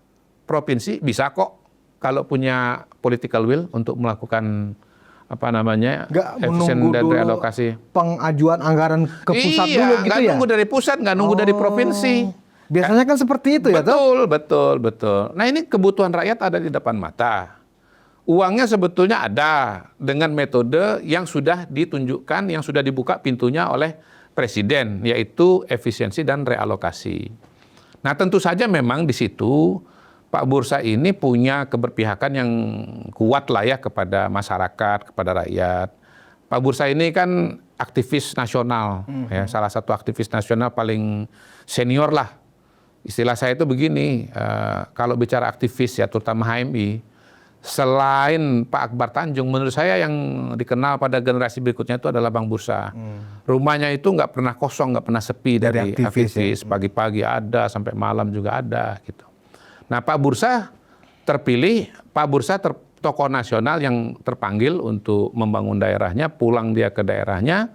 provinsi bisa kok kalau punya political will untuk melakukan efisien dan realokasi. Pengajuan anggaran ke pusat dulu gitu ya? Nggak nunggu dari pusat, nggak nunggu dari provinsi. Biasanya kan seperti itu ya toh? Betul. Nah ini kebutuhan rakyat ada di depan mata. Uangnya sebetulnya ada dengan metode yang sudah ditunjukkan, yang sudah dibuka pintunya oleh Presiden, yaitu efisiensi dan realokasi. Nah tentu saja memang di situ Pak Bursa ini punya keberpihakan yang kuat lah ya kepada masyarakat, kepada rakyat. Pak Bursa ini kan aktivis nasional, ya, salah satu aktivis nasional paling senior lah. Istilah saya itu begini, kalau bicara aktivis ya terutama HMI, selain Pak Akbar Tanjung, menurut saya yang dikenal pada generasi berikutnya itu adalah Bang Bursa. Rumahnya itu nggak pernah kosong, nggak pernah sepi dari aktivis. Pagi-pagi ada, sampai malam juga ada gitu. Nah Pak Bursa terpilih, Pak Bursa tokoh nasional yang terpanggil untuk membangun daerahnya, pulang dia ke daerahnya,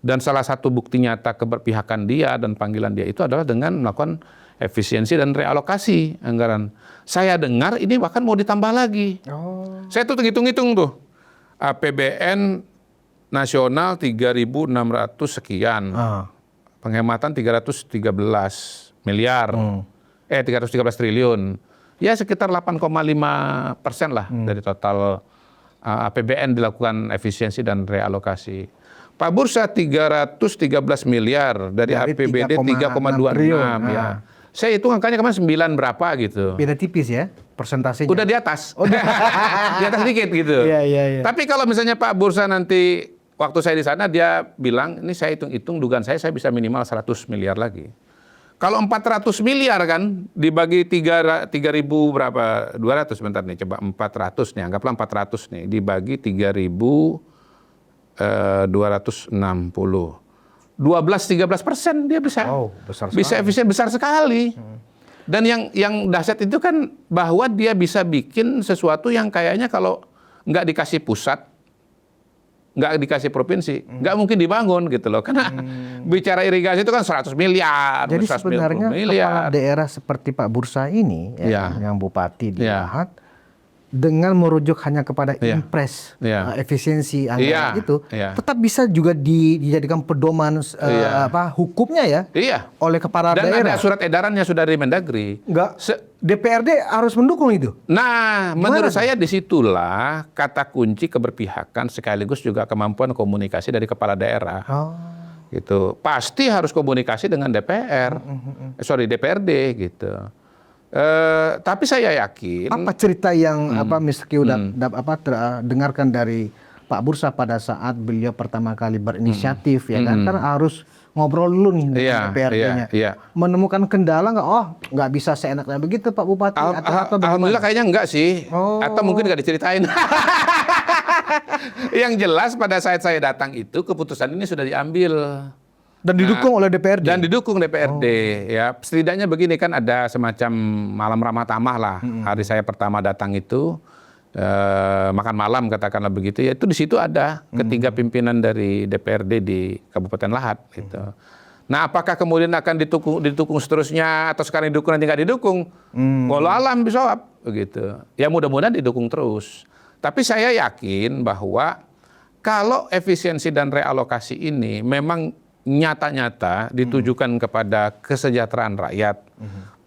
Dan salah satu bukti nyata keberpihakan dia dan panggilan dia itu adalah dengan melakukan efisiensi dan realokasi anggaran. Saya dengar ini bahkan mau ditambah lagi. Oh. Saya tuh hitung-hitung tuh. APBN nasional 3.600 sekian. Penghematan 313 miliar. 313 triliun. Ya sekitar 8,5% lah dari total APBN dilakukan efisiensi dan realokasi. Pak Bursa 313 miliar dari APBD 3,26 ya. Saya hitung angkanya kemarin 9 berapa gitu. Beda tipis ya persentasenya. Udah di atas. Di atas dikit gitu. Iya. Tapi kalau misalnya Pak Bursa nanti waktu saya di sana dia bilang, ini saya hitung-hitung dugaan saya bisa minimal 100 miliar lagi. Kalau 400 miliar kan dibagi 3.000 berapa? 200 sebentar nih, coba 400 nih, anggaplah 400 nih dibagi 3.260. 12-13% dia bisa. Besar bisa efisien besar sekali. Dan yang dahsyat itu kan bahwa dia bisa bikin sesuatu yang kayaknya kalau nggak dikasih pusat, nggak dikasih provinsi, nggak mungkin dibangun gitu loh. Karena bicara irigasi itu kan 100 miliar. Jadi sebenarnya kepala daerah seperti Pak Bursa ini, yang bupati di Lahat, dengan merujuk hanya kepada impres efisiensi anggaran itu, tetap bisa juga dijadikan pedoman hukumnya oleh kepala daerah. Dan ada surat edarannya sudah dari Mendagri. DPRD harus mendukung itu. Nah, menurut saya disitulah kata kunci keberpihakan sekaligus juga kemampuan komunikasi dari kepala daerah. Gitu. Pasti harus komunikasi dengan DPRD gitu. Tapi saya yakin apa cerita yang Miski udah dengarkan dari Pak Bursa pada saat beliau pertama kali berinisiatif kan harus ngobrol dulu nih dengan DPRD-nya. Menemukan kendala nggak bisa seenaknya begitu Pak Bupati atau alhamdulillah kayaknya enggak sih. Atau mungkin nggak diceritain. Yang jelas pada saat saya datang itu keputusan ini sudah diambil. Dan didukung oleh DPRD? Dan didukung DPRD. Ya, setidaknya begini kan ada semacam malam ramah tamah lah. Hari saya pertama datang itu, makan malam katakanlah begitu. Ya itu di situ ada ketiga pimpinan dari DPRD di Kabupaten Lahat. Gitu. Nah apakah kemudian akan didukung seterusnya atau sekarang didukung nanti nggak didukung? Walau alam bisawab. Begitu. Ya mudah-mudahan didukung terus. Tapi saya yakin bahwa kalau efisiensi dan realokasi ini memang nyata-nyata ditujukan kepada kesejahteraan rakyat,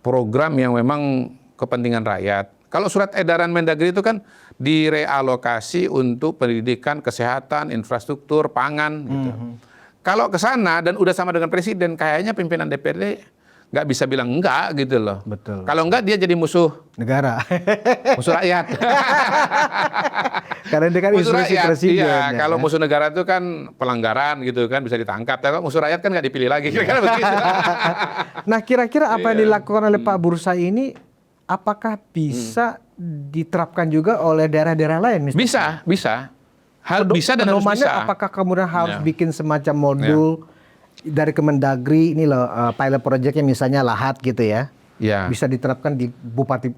program yang memang kepentingan rakyat. Kalau surat edaran Mendagri itu kan direalokasi untuk pendidikan, kesehatan, infrastruktur, pangan. Gitu. Kalau ke sana dan udah sama dengan presiden, kayaknya pimpinan DPRD nggak bisa bilang enggak gitu loh. Betul. Kalau enggak dia jadi musuh negara, musuh rakyat. Karena dia kan instruksi presiden. Iya, kalau musuh negara itu kan pelanggaran gitu kan bisa ditangkap. Tapi musuh rakyat kan nggak dipilih lagi. Kira-kira begitu. Nah kira-kira apa yang dilakukan oleh Pak Bursa ini, apakah bisa diterapkan juga oleh daerah-daerah lain? Bisa. Bisa dan harus bisa. Apakah kemudian harus bikin semacam modul dari Kemendagri ini loh, pilot projectnya misalnya Lahat gitu ya? Bisa diterapkan di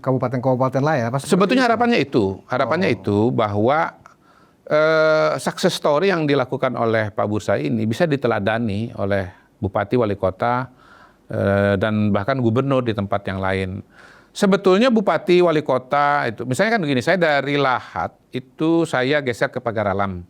kabupaten-kabupaten lain. Sebetulnya harapannya itu bahwa success story yang dilakukan oleh Pak Bursa ini bisa diteladani oleh bupati, wali kota, dan bahkan gubernur di tempat yang lain. Sebetulnya bupati, wali kota itu, misalnya kan begini, saya dari Lahat itu saya geser ke Pagar Alam.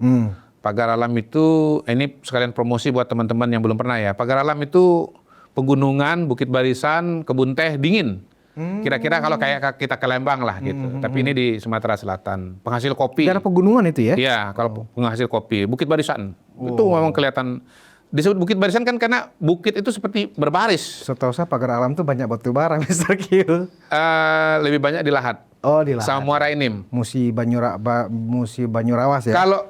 Pagar Alam itu, ini sekalian promosi buat teman-teman yang belum pernah ya. Pagar Alam itu pegunungan, bukit barisan, kebun teh dingin. Kira-kira kalau kayak kita ke Lembang lah gitu. Tapi ini di Sumatera Selatan. Penghasil kopi. Daerah pegunungan itu ya? Iya, kalau penghasil kopi. Bukit barisan. Itu memang kelihatan. Disebut bukit barisan kan karena bukit itu seperti berbaris. Setahu saya Pagar Alam tuh banyak batu bara, Mr. Q. Lebih banyak di Lahat. Di Lahat. Sama Muara Enim. Musi Banyurawas ya? Kalau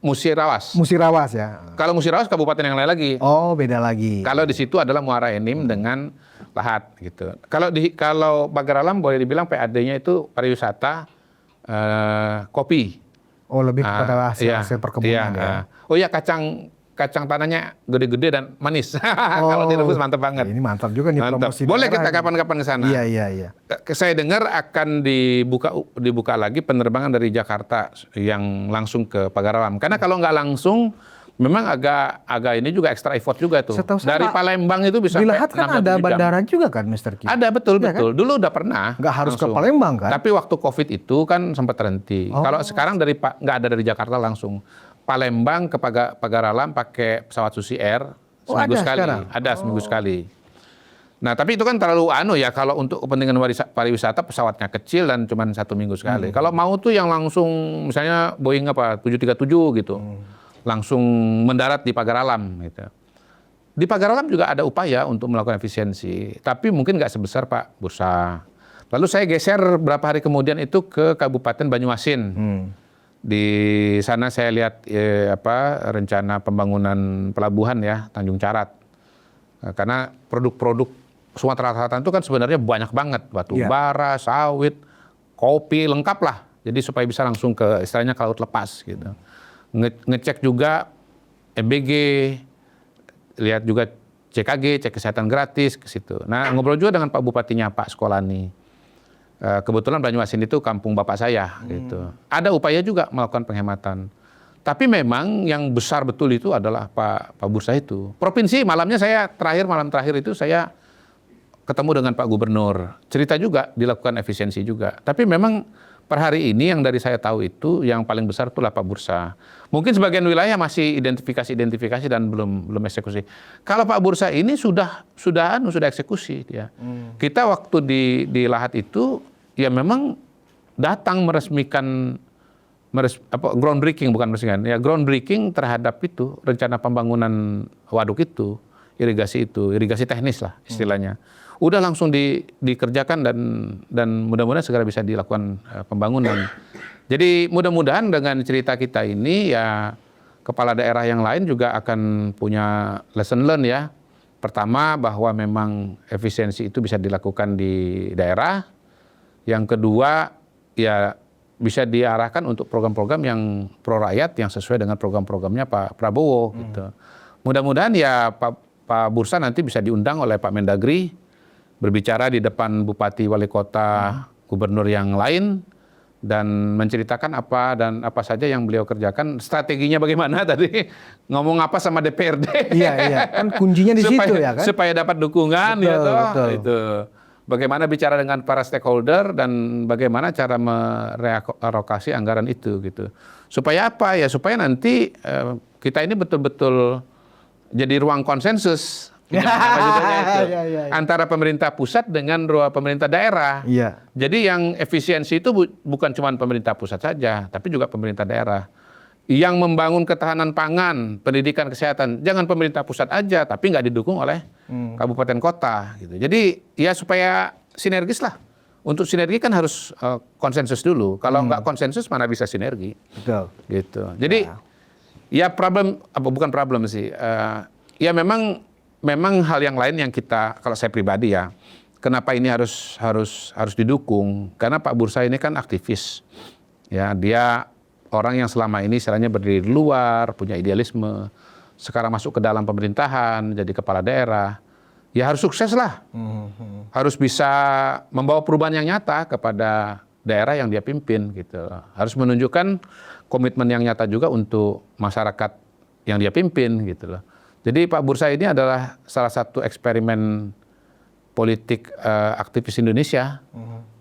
Musirawas. Musirawas ya. Kalau Musirawas kabupaten yang lain lagi. Beda lagi. Kalau di situ adalah Muara Enim dengan Lahat gitu. Kalau Pagar Alam boleh dibilang PAD-nya itu pariwisata, kopi. Lebih kepada hasil perkebunan ya. Oh iya, kacang tanahnya gede-gede dan manis. Kalau direbus mantap banget. Ini mantap juga nih promosi. Boleh kita kapan-kapan ke sana. Iya. Saya dengar akan dibuka lagi penerbangan dari Jakarta yang langsung ke Pagar Alam. Karena kalau nggak langsung memang agak ini juga extra effort juga tuh. Setahu saya Dari Pak, Palembang itu bisa di sampai Lahat kan 6 ada jam. bandara juga kan, Mr. Q? Ada, betul. Iya kan? Dulu udah pernah. Nggak harus ke langsung. Palembang kan? Tapi waktu COVID itu kan sempat terhenti. Kalau sekarang nggak ada dari Jakarta langsung. Palembang ke Pagaralam pakai pesawat Susi Air seminggu ada sekali. sekarang? Ada seminggu sekali. Nah, tapi itu kan terlalu ya kalau untuk kepentingan pariwisata pesawatnya kecil dan cuma 1 minggu sekali. Kalau mau tuh yang langsung misalnya Boeing 737 gitu. Langsung mendarat di Pagaralam gitu. Di Pagaralam juga ada upaya untuk melakukan efisiensi, tapi mungkin nggak sebesar Pak Bursa. Lalu saya geser beberapa hari kemudian itu ke Kabupaten Banyuasin. Di sana saya lihat rencana pembangunan pelabuhan ya Tanjung Carat. Karena produk-produk Sumatera Selatan itu kan sebenarnya banyak banget, batu bara, sawit, kopi, lengkap lah. Jadi supaya bisa langsung ke istilahnya ke laut lepas gitu. Ngecek juga MBG, lihat juga CKG, cek kesehatan gratis ke situ. Nah, ngobrol juga dengan Pak Bupatinya, Pak Sekolani. Kebetulan Banyuasin itu kampung bapak saya gitu. Ada upaya juga melakukan penghematan. Tapi memang yang besar betul itu adalah Pak Bursa itu. Provinsi malam terakhir itu saya ketemu dengan Pak Gubernur. Cerita juga dilakukan efisiensi juga. Tapi memang per hari ini yang dari saya tahu itu yang paling besar itulah Pak Bursa. Mungkin sebagian wilayah masih identifikasi dan belum eksekusi. Kalau Pak Bursa ini sudah eksekusi dia. Kita waktu di Lahat itu ya memang datang meresmikan groundbreaking terhadap itu rencana pembangunan waduk itu, irigasi teknis lah istilahnya. Udah langsung dikerjakan dan mudah-mudahan segera bisa dilakukan pembangunan. Jadi mudah-mudahan dengan cerita kita ini ya kepala daerah yang lain juga akan punya lesson learn ya. Pertama bahwa memang efisiensi itu bisa dilakukan di daerah. Yang kedua ya bisa diarahkan untuk program-program yang pro rakyat yang sesuai dengan program-programnya Pak Prabowo gitu. Mudah-mudahan ya Pak Bursa nanti bisa diundang oleh Pak Mendagri berbicara di depan bupati, wali kota, gubernur yang lain dan menceritakan apa saja yang beliau kerjakan, strateginya bagaimana tadi ngomong apa sama DPRD. Iya, kan kuncinya di situ ya kan. Supaya dapat dukungan betul. Itu. Bagaimana bicara dengan para stakeholder dan bagaimana cara merealokasi anggaran itu gitu. Supaya apa ya? Supaya nanti kita ini betul-betul jadi ruang konsensus. Antara pemerintah pusat dengan pemerintah daerah. Iya. Jadi yang efisiensi itu bukan cuma pemerintah pusat saja, tapi juga pemerintah daerah. Yang membangun ketahanan pangan, pendidikan, kesehatan, jangan pemerintah pusat aja, tapi nggak didukung oleh kabupaten kota. Gitu. Jadi ya supaya sinergis lah. Untuk sinergi kan harus konsensus dulu. Kalau nggak konsensus mana bisa sinergi. Betul. Gitu. Jadi ya bukan problem sih. Ya memang hal yang lain yang kita, kalau saya pribadi ya, kenapa ini harus didukung? Karena Pak Bursa ini kan aktivis, ya dia orang yang selama ini istilahnya berdiri di luar, punya idealisme, sekarang masuk ke dalam pemerintahan, jadi kepala daerah, ya harus sukses lah, harus bisa membawa perubahan yang nyata kepada daerah yang dia pimpin, gitu. Harus menunjukkan komitmen yang nyata juga untuk masyarakat yang dia pimpin, gitu loh. Jadi Pak Bursa ini adalah salah satu eksperimen politik aktivis Indonesia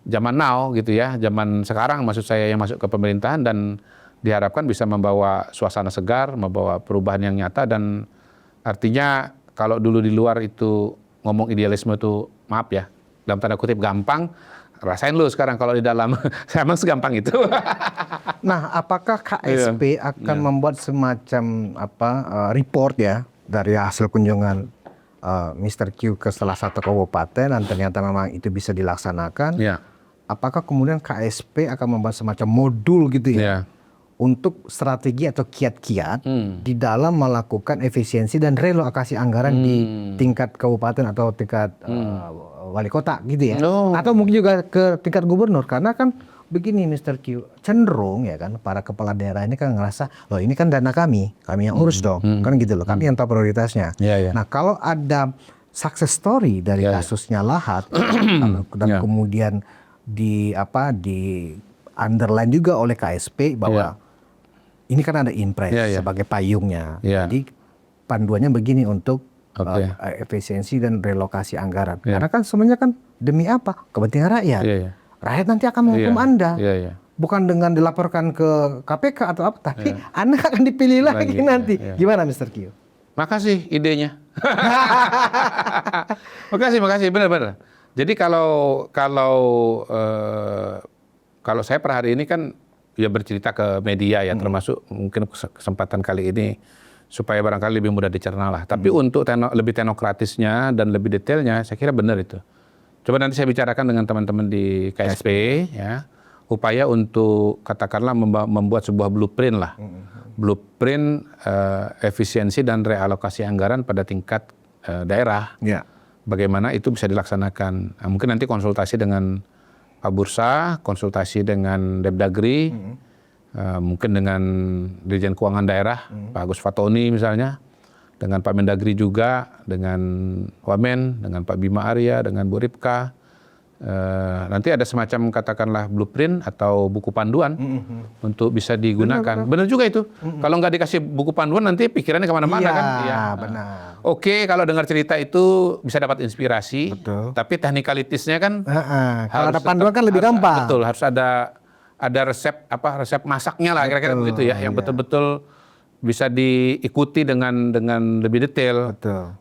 zaman now gitu ya, zaman sekarang maksud saya yang masuk ke pemerintahan dan diharapkan bisa membawa suasana segar, membawa perubahan yang nyata dan artinya kalau dulu di luar itu ngomong idealisme itu maaf ya, dalam tanda kutip gampang, rasain lu sekarang kalau di dalam, emang segampang itu. Nah, apakah KSP akan membuat semacam report ya dari hasil kunjungan Mr. Q ke salah satu kabupaten dan ternyata memang itu bisa dilaksanakan? Ya. Apakah kemudian KSP akan membuat semacam modul gitu ya? Untuk strategi atau kiat-kiat di dalam melakukan efisiensi dan relokasi anggaran di tingkat kabupaten atau tingkat wali kota gitu ya, atau mungkin juga ke tingkat gubernur karena kan begini Mr. Q, cenderung ya kan para kepala daerah ini kan ngerasa loh ini kan dana kami yang urus dong, kan gitu loh, kami yang tahu prioritasnya. Nah kalau ada success story dari kasusnya Lahat dan kemudian di underline juga oleh KSP bahwa ini kan ada Impres sebagai payungnya. Jadi panduannya begini untuk efisiensi dan relokasi anggaran. Karena kan semuanya kan demi apa? Kepentingan rakyat. Rakyat nanti akan menghukum Anda. Bukan dengan dilaporkan ke KPK atau apa, tapi Anda akan dipilih lagi nanti. Gimana Mr. Q? Makasih idenya. Makasih, benar-benar. Jadi kalau saya per hari ini kan ya bercerita ke media ya, termasuk mungkin kesempatan kali ini supaya barangkali lebih mudah dicerna lah. Tapi untuk lebih teknokratisnya dan lebih detailnya, saya kira benar itu. Coba nanti saya bicarakan dengan teman-teman di KSP ya, upaya untuk katakanlah membuat sebuah blueprint lah. Blueprint efisiensi dan realokasi anggaran pada tingkat daerah. Bagaimana itu bisa dilaksanakan. Nah, mungkin nanti konsultasi dengan Pak Bursa, konsultasi dengan Depdagri, mungkin dengan Dirjen Keuangan Daerah, Pak Agus Fatoni misalnya, dengan Pak Mendagri juga, dengan Wamen, dengan Pak Bima Arya, dengan Bu Ripka. Nanti ada semacam katakanlah blueprint atau buku panduan untuk bisa digunakan. Benar juga itu. Kalau nggak dikasih buku panduan nanti pikirannya kemana-mana kan. Benar. Oke, kalau dengar cerita itu bisa dapat inspirasi. Tapi technicalities-nya kan kalau ada panduan kan lebih gampang. Betul, harus ada resep masaknya lah kira-kira begitu ya, yang betul-betul bisa diikuti dengan lebih detail.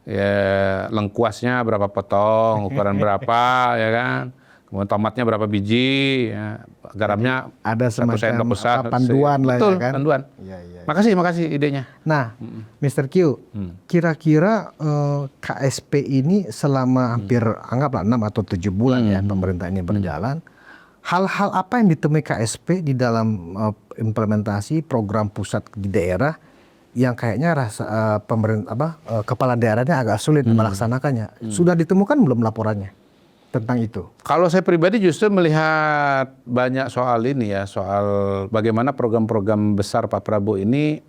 Ya, lengkuasnya berapa potong, ukuran berapa, ya kan. Kemudian tomatnya berapa biji, ya. Garamnya ada 1 sendok besar. Panduan lah betul, ya kan. Panduan. Makasih idenya. Nah, Mr. Q, kira-kira KSP ini selama hampir anggaplah 6 atau 7 bulan ya pemerintah ini berjalan. Hal-hal apa yang ditemui KSP di dalam implementasi program pusat di daerah yang kayaknya kepala daerahnya agak sulit melaksanakannya? Sudah ditemukan belum laporannya tentang itu? Kalau saya pribadi justru melihat banyak soal ini ya, soal bagaimana program-program besar Pak Prabowo ini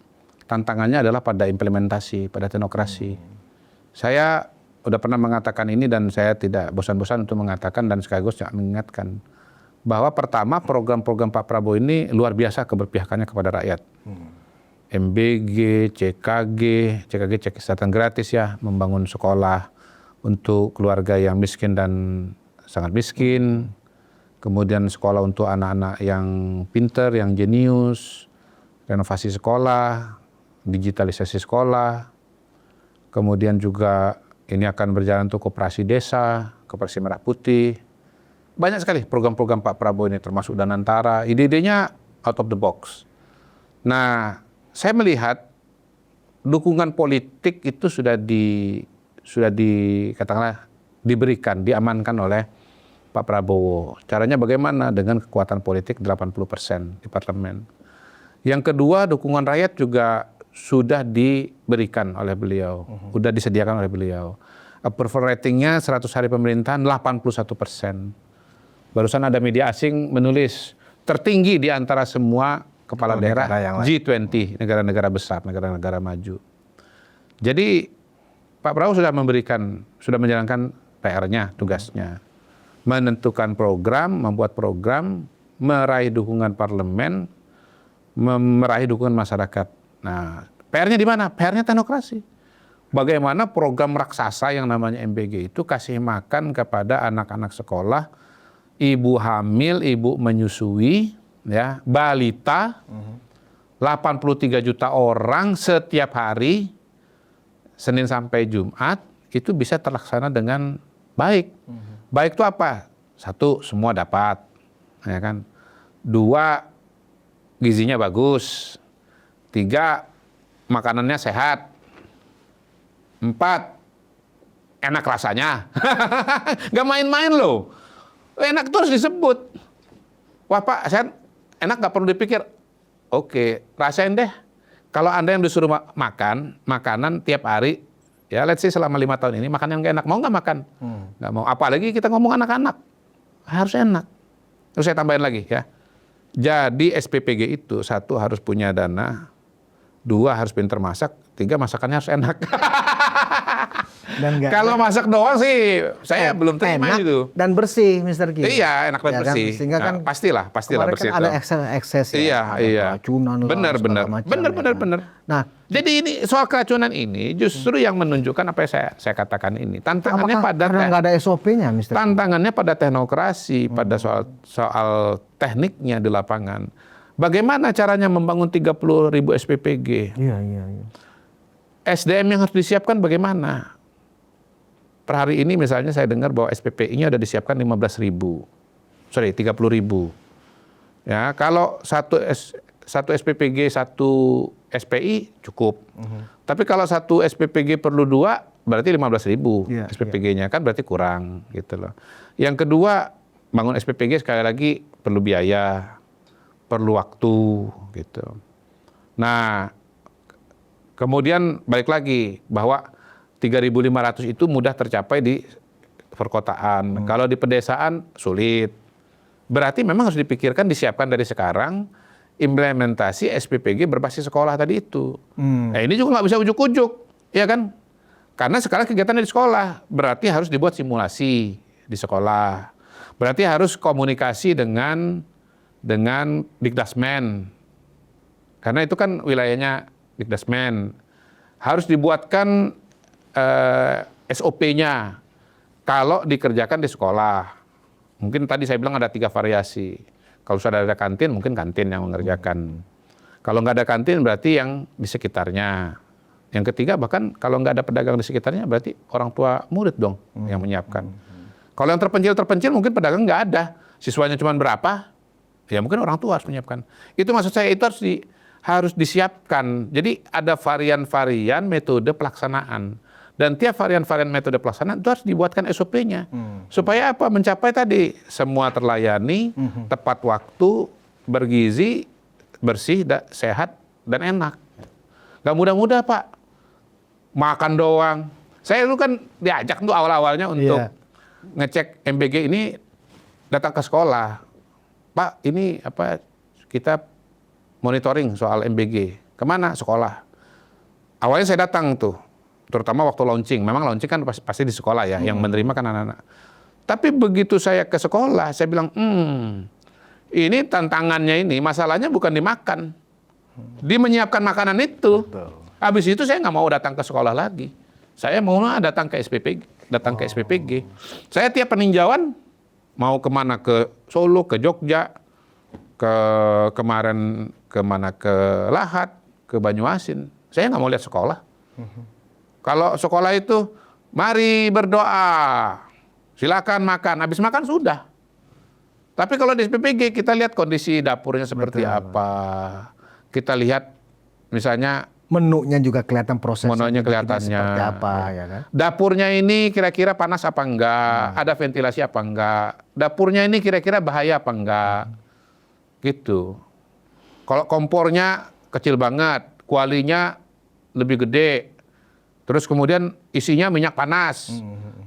tantangannya adalah pada implementasi, pada teknokrasi. Saya udah pernah mengatakan ini dan saya tidak bosan-bosan untuk mengatakan dan sekaligus mengingatkan bahwa pertama program-program Pak Prabowo ini luar biasa keberpihakannya kepada rakyat. MBG, CKG cek kesehatan gratis ya, membangun sekolah untuk keluarga yang miskin dan sangat miskin, kemudian sekolah untuk anak-anak yang pinter, yang jenius, renovasi sekolah, digitalisasi sekolah, kemudian juga ini akan berjalan untuk koperasi desa, koperasi merah putih. Banyak sekali program-program Pak Prabowo ini termasuk Danantara, ide-idenya out of the box. Nah, saya melihat dukungan politik itu sudah katakanlah diberikan, diamankan oleh Pak Prabowo. Caranya bagaimana? Dengan kekuatan politik 80% di parlemen. Yang kedua, dukungan rakyat juga sudah diberikan oleh beliau, sudah disediakan oleh beliau. Approval ratingnya 100 hari pemerintahan 81%. Barusan ada media asing menulis tertinggi di antara semua kepala daerah G20, negara-negara besar, negara-negara maju. Jadi Pak Prabowo sudah menjalankan PR-nya, tugasnya. Menentukan program, membuat program, meraih dukungan parlemen, meraih dukungan masyarakat. Nah, PR-nya di mana? PR-nya teknokrasi. Bagaimana program raksasa yang namanya MBG itu kasih makan kepada anak-anak sekolah, ibu hamil, ibu menyusui, ya, balita, 83 juta orang setiap hari, Senin sampai Jumat, itu bisa terlaksana dengan baik. Baik itu apa? 1, semua dapat, ya kan. 2, gizinya bagus. 3, makanannya sehat. 4, enak rasanya. Gak main-main loh. Enak itu harus disebut. Wah Pak, saya enak gak perlu dipikir. Oke, rasain deh. Kalau Anda yang disuruh makan, makanan tiap hari, ya let's say selama 5 tahun ini, makan yang gak enak, mau gak makan? Gak mau. Apalagi kita ngomong anak-anak. Harus enak. Terus saya tambahin lagi ya. Jadi SPPG itu 1 harus punya dana, 2 harus pintar masak, 3 masakannya harus enak. Dan nggak Kalau masak doang sih saya belum terima enak itu. dan bersih, Mr. Kim. Iya, enak dan Ya kan? bersih. Sehingga kan Nah, pastilah kemarin bersih kan ada itu. ekses ya, Iya, ada iya. keracunan lah, Benar, segala benar. macam, Benar, ya benar, kan? benar. Nah, Jadi ini soal keracunan ini justru yang menunjukkan apa yang saya katakan ini. Tantangannya apakah pada karena nggak ada SOP-nya, Mr. Kim? tantangannya pada teknokrasi, pada soal tekniknya di lapangan. Bagaimana caranya membangun 30.000 SPPG? Iya, iya, iya. SDM yang harus disiapkan bagaimana? Per hari ini misalnya saya dengar bahwa SPPI-nya sudah disiapkan 30.000. Ya, kalau satu SPPG, satu SPI cukup. Tapi kalau satu SPPG perlu 2, berarti 15.000 Iya, SPPG-nya kan berarti kurang gitu loh. Yang kedua, bangun SPPG sekali lagi perlu biaya, perlu waktu gitu. Nah, kemudian balik lagi bahwa 3.500 itu mudah tercapai di perkotaan. Kalau di pedesaan sulit. Berarti memang harus dipikirkan, disiapkan dari sekarang implementasi SPPG berbasis sekolah tadi itu. Nah, ini juga nggak bisa ujuk-ujuk, ya kan? Karena sekarang kegiatannya di sekolah, berarti harus dibuat simulasi di sekolah. Berarti harus komunikasi dengan Dikdasmen. Karena itu kan wilayahnya Dikdasmen. Harus dibuatkan SOP-nya kalau dikerjakan di sekolah. Mungkin tadi saya bilang ada 3 variasi. Kalau sudah ada kantin, mungkin kantin yang mengerjakan. Kalau nggak ada kantin, berarti yang di sekitarnya. Yang ketiga, bahkan kalau nggak ada pedagang di sekitarnya, berarti orang tua murid dong yang menyiapkan. Kalau yang terpencil mungkin pedagang nggak ada. Siswanya cuma berapa, ya mungkin orang tua harus menyiapkan. Itu maksud saya, itu harus disiapkan. Jadi ada varian-varian metode pelaksanaan. Dan tiap varian-varian metode pelaksanaan itu harus dibuatkan SOP-nya. Supaya apa? Mencapai tadi, semua terlayani, tepat waktu, bergizi, bersih, sehat, dan enak. Gak mudah-mudah, Pak. Makan doang. Saya dulu kan diajak tuh awal-awalnya untuk ngecek MBG ini, datang ke sekolah. Pak, ini apa? Kita monitoring soal MBG. Kemana? Sekolah. Awalnya saya datang tuh. Terutama waktu launching. Memang launching kan pasti di sekolah ya, yang menerima kan anak-anak. Tapi begitu saya ke sekolah, saya bilang, ini tantangannya ini, masalahnya bukan dimakan. Di menyiapkan makanan itu. Habis itu saya nggak mau datang ke sekolah lagi. Saya mau datang ke SPPG. Saya tiap peninjauan, mau kemana, ke Solo, ke Jogja, kemarin kemana, ke Lahat, ke Banyuasin. Saya nggak mau lihat sekolah. Kalau sekolah itu, mari berdoa, silakan makan, habis makan sudah. Tapi kalau di SPPG kita lihat kondisi dapurnya seperti apa, kita lihat misalnya menunya juga kelihatan prosesnya. Menunya kelihatannya seperti apa, ya kan? Dapurnya ini kira-kira panas apa enggak, ada ventilasi apa enggak, dapurnya ini kira-kira bahaya apa enggak, gitu. Kalau kompornya kecil banget, kualinya lebih gede, terus kemudian isinya minyak panas,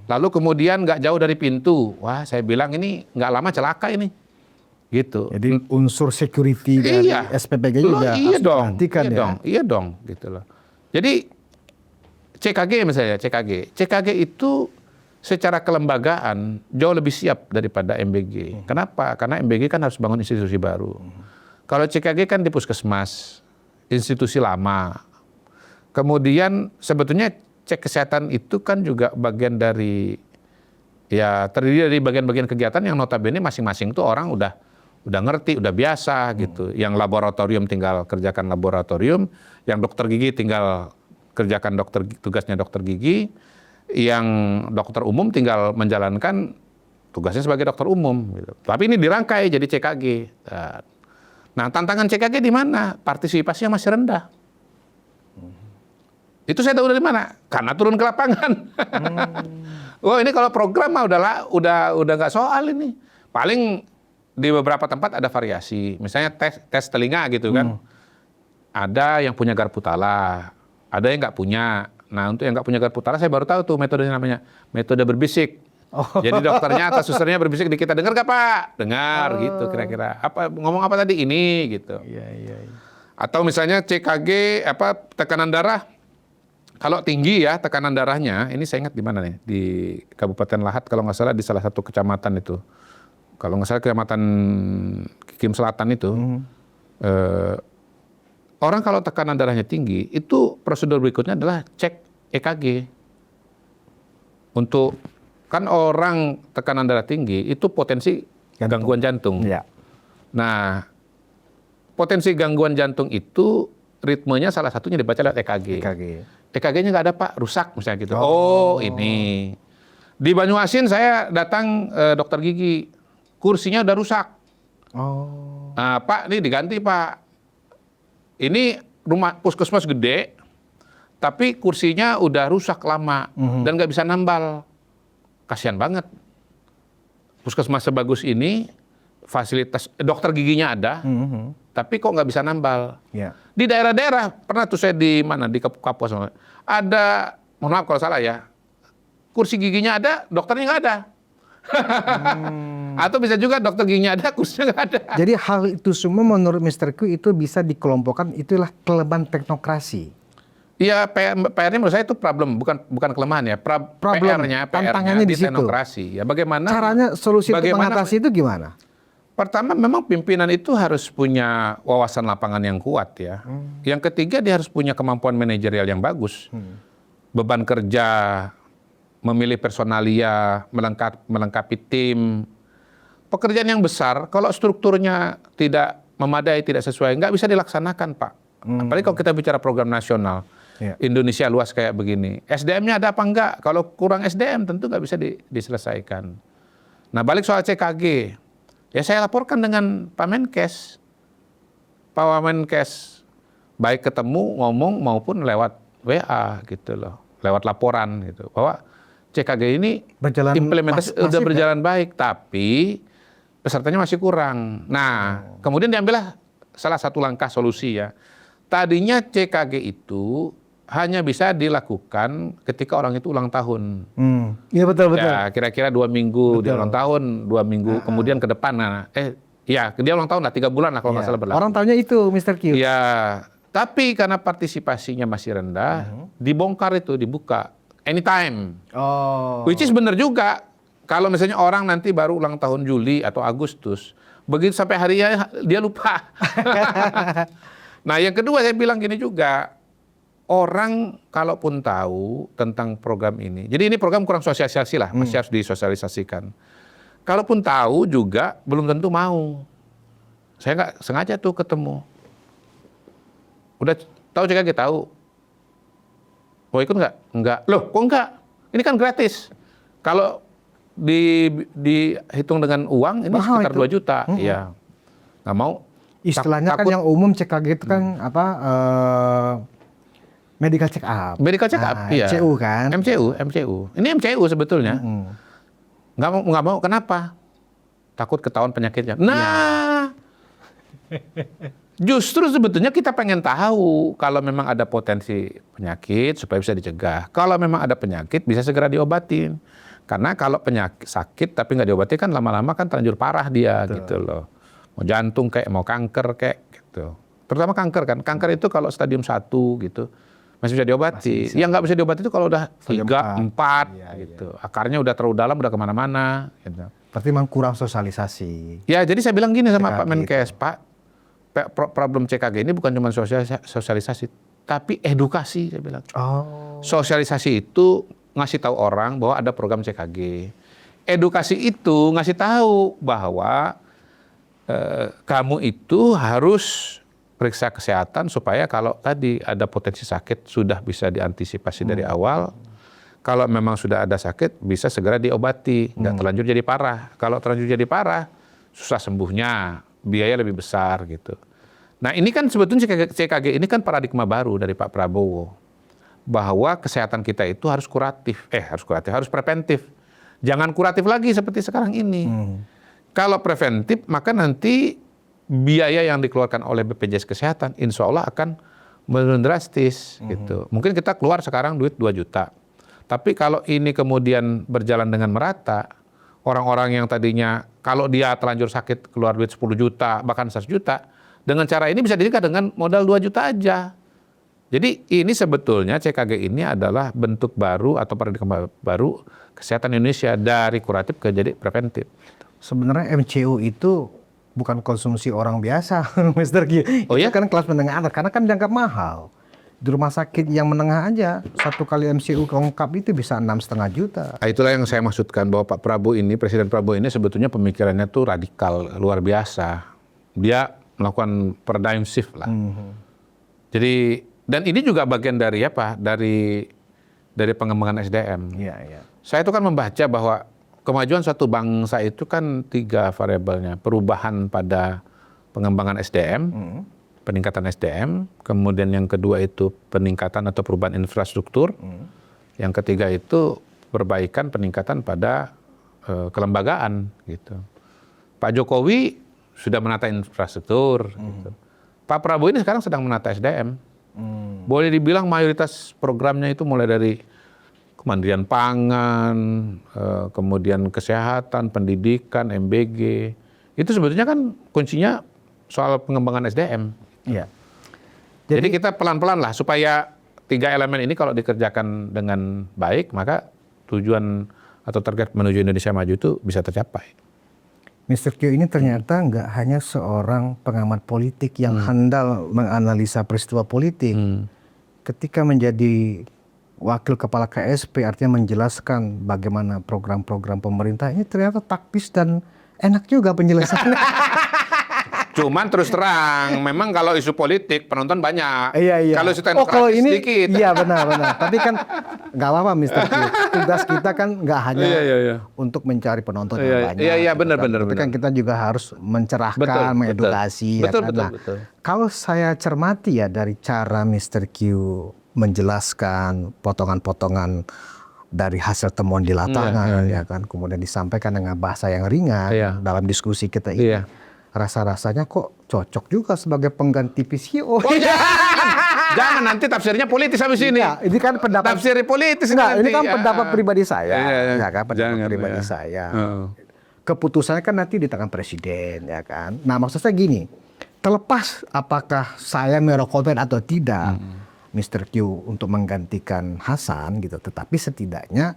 lalu kemudian nggak jauh dari pintu, wah saya bilang ini nggak lama celaka ini, gitu. Jadi unsur security dari SPPG juga iya harus dong, diperhatikan iya dong, gitu loh. Jadi CKG misalnya, CKG itu secara kelembagaan jauh lebih siap daripada MBG. Kenapa? Karena MBG kan harus bangun institusi baru. Kalau CKG kan di puskesmas, institusi lama. Kemudian sebetulnya cek kesehatan itu kan juga bagian dari, ya terdiri dari bagian-bagian kegiatan yang notabene masing-masing tuh orang udah ngerti, udah biasa gitu. Yang laboratorium tinggal kerjakan laboratorium, yang dokter gigi tinggal kerjakan tugasnya dokter gigi, yang dokter umum tinggal menjalankan tugasnya sebagai dokter umum. Gitu. Tapi ini dirangkai jadi CKG. Nah, tantangan CKG di mana? Partisipasinya masih rendah. Itu saya tahu dari mana? Karena turun ke lapangan. Wah, ini kalau program mah udah nggak soal ini. Paling di beberapa tempat ada variasi. Misalnya tes telinga gitu kan. Ada yang punya garpu tala, ada yang nggak punya. Nah, untuk yang nggak punya garpu tala saya baru tahu tuh metodenya, namanya metode berbisik. Jadi dokternya atau susternya berbisik di kita, dengar gak Pak? Dengar gitu kira-kira. Apa ngomong apa tadi? Ini gitu. Iya. Atau misalnya CKG tekanan darah, Kalau tinggi ya tekanan darahnya, ini saya ingat di mana nih? Di Kabupaten Lahat kalau nggak salah di salah satu kecamatan itu. Kalau nggak salah kecamatan Kim Selatan itu. Orang kalau tekanan darahnya tinggi, itu prosedur berikutnya adalah cek EKG. Untuk, kan orang tekanan darah tinggi itu potensi gangguan jantung. Ya. Nah, potensi gangguan jantung itu ritmenya salah satunya dibaca lewat EKG. EKG-nya nggak ada Pak, rusak misalnya gitu. Oh ini. Di Banyuasin saya datang dokter gigi, kursinya udah rusak. Oh. Nah, Pak, ini diganti Pak. Ini rumah puskesmas gede, tapi kursinya udah rusak lama dan nggak bisa nambal. Kasihan banget. Puskesmas sebagus ini, fasilitas dokter giginya ada, tapi kok nggak bisa nambal. Ya. Di daerah-daerah, pernah tuh saya di mana, di Kapuas, ada, mohon maaf kalau salah ya, kursi giginya ada, dokternya nggak ada. Atau bisa juga dokter giginya ada, kursinya nggak ada. Jadi hal itu semua menurut Mr. Q itu bisa dikelompokkan, itulah kelemahan teknokrasi. Iya, PR-nya menurut saya itu problem, bukan kelemahan ya. PR-nya tantangannya di situ. Teknokrasi. Ya, bagaimana Caranya solusi untuk mengatasi itu gimana? Pertama, memang pimpinan itu harus punya wawasan lapangan yang kuat ya. Yang ketiga, dia harus punya kemampuan manajerial yang bagus. Beban kerja, memilih personalia, melengkapi tim. Pekerjaan yang besar, kalau strukturnya tidak memadai, tidak sesuai, nggak bisa dilaksanakan Pak. Apalagi kalau kita bicara program nasional. Indonesia luas kayak begini. SDM-nya ada apa enggak? Kalau kurang SDM tentu nggak bisa diselesaikan. Nah, balik soal CKG. Ya saya laporkan dengan Pak Menkes. Pak Menkes baik ketemu, ngomong maupun lewat WA gitu loh. Lewat laporan gitu. Bahwa CKG ini implementasi udah berjalan baik, tapi pesertanya masih kurang. Nah, kemudian diambillah salah satu langkah solusi ya. Tadinya CKG itu hanya bisa dilakukan ketika orang itu ulang tahun. Iya betul. Ya, kira-kira 2 minggu dia ulang tahun, 2 minggu kemudian ke depan. Ya dia ulang tahun lah, 3 bulan lah kalau nggak salah berlaku. Orang tahunya itu, Mr. Q. Ya, tapi karena partisipasinya masih rendah, dibongkar itu, dibuka anytime. Which is benar juga. Kalau misalnya orang nanti baru ulang tahun Juli atau Agustus, begitu sampai harinya dia lupa. Nah, yang kedua saya bilang gini juga. Orang kalaupun tahu tentang program ini, jadi ini program kurang sosialisasi lah, masih harus disosialisasikan. Kalaupun tahu juga belum tentu mau. Saya nggak sengaja tuh ketemu. Udah tahu CKG tahu. Mau ikut nggak? Nggak. Loh, kok nggak? Ini kan gratis. Kalau dihitung dengan uang ini mahal sekitar itu. 2 juta. Iya. Nggak mau. Istilahnya kan yang umum CKG itu kan medical check up. Medical check up, iya. MCU kan? MCU. Ini MCU sebetulnya. Nggak mau, kenapa? Takut ketahuan penyakitnya. Nah, justru sebetulnya kita pengen tahu kalau memang ada potensi penyakit supaya bisa dicegah. Kalau memang ada penyakit bisa segera diobatin. Karena kalau penyakit sakit tapi nggak diobati kan lama-lama kan terlanjur parah dia. Betul. Gitu loh. Mau jantung kayak, mau kanker kayak gitu. Terutama kanker kan. Kanker itu kalau stadium 1 gitu. Masih bisa diobati. Yang nggak bisa diobati itu kalau udah 3, 4 gitu. Akarnya udah terlalu dalam, udah kemana-mana. Gitu. Berarti memang kurang sosialisasi. Ya, jadi saya bilang gini sama Pak Menkes, Pak, problem CKG ini bukan cuma sosialisasi, tapi edukasi, saya bilang. Sosialisasi itu ngasih tahu orang bahwa ada program CKG. Edukasi itu ngasih tahu bahwa kamu itu harus periksa kesehatan supaya kalau tadi ada potensi sakit sudah bisa diantisipasi dari awal. Kalau memang sudah ada sakit bisa segera diobati, nggak terlanjur jadi parah. Kalau terlanjur jadi parah susah sembuhnya, biaya lebih besar gitu. Nah ini kan sebetulnya CKG ini kan paradigma baru dari Pak Prabowo bahwa kesehatan kita itu harus harus preventif. Jangan kuratif lagi seperti sekarang ini. Kalau preventif maka nanti biaya yang dikeluarkan oleh BPJS Kesehatan insya Allah akan menurun drastis gitu. Mungkin kita keluar sekarang duit 2 juta. Tapi kalau ini kemudian berjalan dengan merata, orang-orang yang tadinya kalau dia terlanjur sakit keluar duit 10 juta, bahkan 100 juta, dengan cara ini bisa dicegah dengan modal 2 juta aja. Jadi ini sebetulnya CKG ini adalah bentuk baru atau paradigma baru kesehatan Indonesia dari kuratif ke jadi preventif. Sebenarnya MCU itu bukan konsumsi orang biasa, Mr. Q. Oh ya? Itu kan kelas menengah atas, karena kan dianggap mahal. Di rumah sakit yang menengah aja, satu kali MCU lengkap itu bisa 6,5 juta. Nah, itulah yang saya maksudkan bahwa Pak Prabowo ini, Presiden Prabowo ini sebetulnya pemikirannya tuh radikal, luar biasa. Dia melakukan paradigm shift lah. Jadi, dan ini juga bagian dari apa? Dari pengembangan SDM. Iya, iya. Saya itu kan membaca bahwa kemajuan suatu bangsa itu kan 3 variabelnya. Perubahan pada pengembangan SDM, peningkatan SDM, kemudian yang kedua itu peningkatan atau perubahan infrastruktur, yang ketiga itu perbaikan peningkatan pada kelembagaan gitu. Pak Jokowi sudah menata infrastruktur, gitu. Pak Prabowo ini sekarang sedang menata SDM. Boleh dibilang mayoritas programnya itu mulai dari Kemandirian Pangan, kemudian kesehatan, pendidikan, MBG. Itu sebetulnya kan kuncinya soal pengembangan SDM. Iya. Jadi kita pelan-pelan lah supaya 3 elemen ini kalau dikerjakan dengan baik, maka tujuan atau target menuju Indonesia maju itu bisa tercapai. Mr. Q ini ternyata nggak hanya seorang pengamat politik yang handal menganalisa peristiwa politik. Ketika menjadi wakil kepala KSP, artinya menjelaskan bagaimana program-program pemerintah, ini ternyata taktis dan enak juga penjelasannya. Cuman terus terang, memang kalau isu politik penonton banyak. Iya, iya. Kalau isu kalau teknokratis ini, sedikit. iya benar-benar. Tapi kan nggak apa-apa, Mr. Q. Tugas kita kan nggak hanya Iya. untuk mencari penonton Iya, yang banyak. iya, gitu benar, kan. benar, Tapi kan benar. kita juga harus mencerahkan, Betul, mengedukasi. betul. Ya kan? Betul, Nah, betul. kalau saya cermati ya dari cara Mr. Q menjelaskan potongan-potongan dari hasil temuan di lapangan, ya kan, kemudian disampaikan dengan bahasa yang ringan Iya. dalam diskusi kita ini. Iya. Rasa-rasanya kok cocok juga sebagai pengganti PCO. Oh jangan nanti tafsirnya politis habis ini. Ya, ini kan pendapat Tafsir politis enggak, nanti. ini kan pendapat pribadi saya. Iya. Ya kan, pendapat Jangan, pribadi ya. saya. Keputusannya kan nanti di tangan presiden, ya kan. Nah, maksud saya gini, terlepas apakah saya merekomend atau tidak Mr. Q untuk menggantikan Hasan gitu, tetapi setidaknya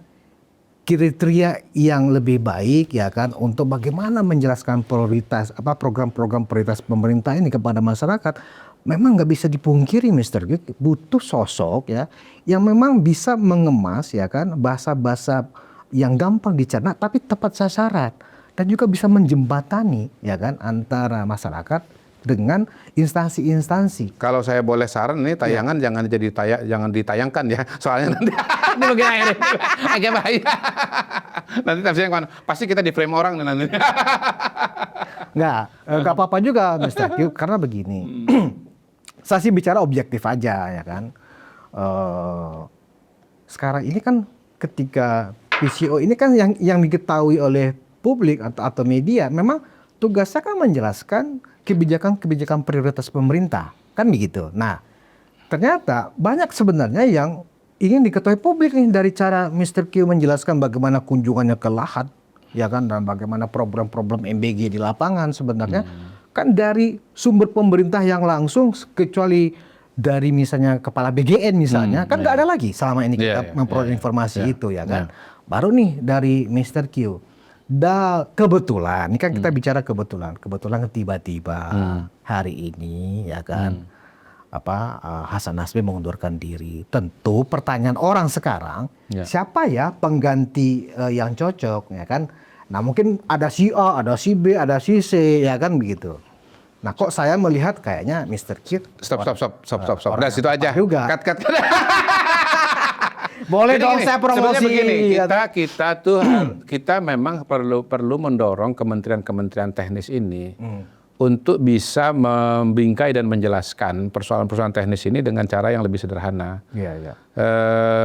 kriteria yang lebih baik ya kan untuk bagaimana menjelaskan prioritas program-program prioritas pemerintah ini kepada masyarakat memang nggak bisa dipungkiri Mr. Q butuh sosok ya yang memang bisa mengemas ya kan bahasa-bahasa yang gampang dicerna tapi tepat sasaran dan juga bisa menjembatani ya kan antara masyarakat dengan instansi-instansi. Kalau saya boleh saran nih tayangan jangan ditayangkan ya. Soalnya nanti ini mungkin akhirnya agak bahaya. Nanti tafsirnya kemana? Pasti kita di frame orang nih nanti. Nggak apa-apa juga Mr. Q karena begini. Saya sih bicara objektif aja ya kan. Sekarang ini kan ketika PCO ini kan yang diketahui oleh publik atau media memang tugasnya kan menjelaskan kebijakan-kebijakan prioritas pemerintah, kan begitu. Nah, ternyata banyak sebenarnya yang ingin diketahui publik nih dari cara Mr. Q menjelaskan bagaimana kunjungannya ke Lahat, ya kan, dan bagaimana program-program MBG di lapangan sebenarnya kan dari sumber pemerintah yang langsung kecuali dari misalnya kepala BGN misalnya kan nggak ada lagi selama ini kita memperoleh informasi itu ya kan. Baru nih dari Mr. Q. Kebetulan, ini kan kita bicara kebetulan tiba-tiba hari ini ya kan, Hasan Nasbi mengundurkan diri. Tentu pertanyaan orang sekarang, siapa ya pengganti yang cocok ya kan? Nah mungkin ada si A, ada si B, ada si C ya kan begitu. Nah kok saya melihat kayaknya Mr. Q. Stop. Udah situ aja. Cut. Boleh jadi dong gini, saya promosi. Begini, kita memang perlu mendorong kementerian teknis ini untuk bisa membingkai dan menjelaskan persoalan-persoalan teknis ini dengan cara yang lebih sederhana. Iya.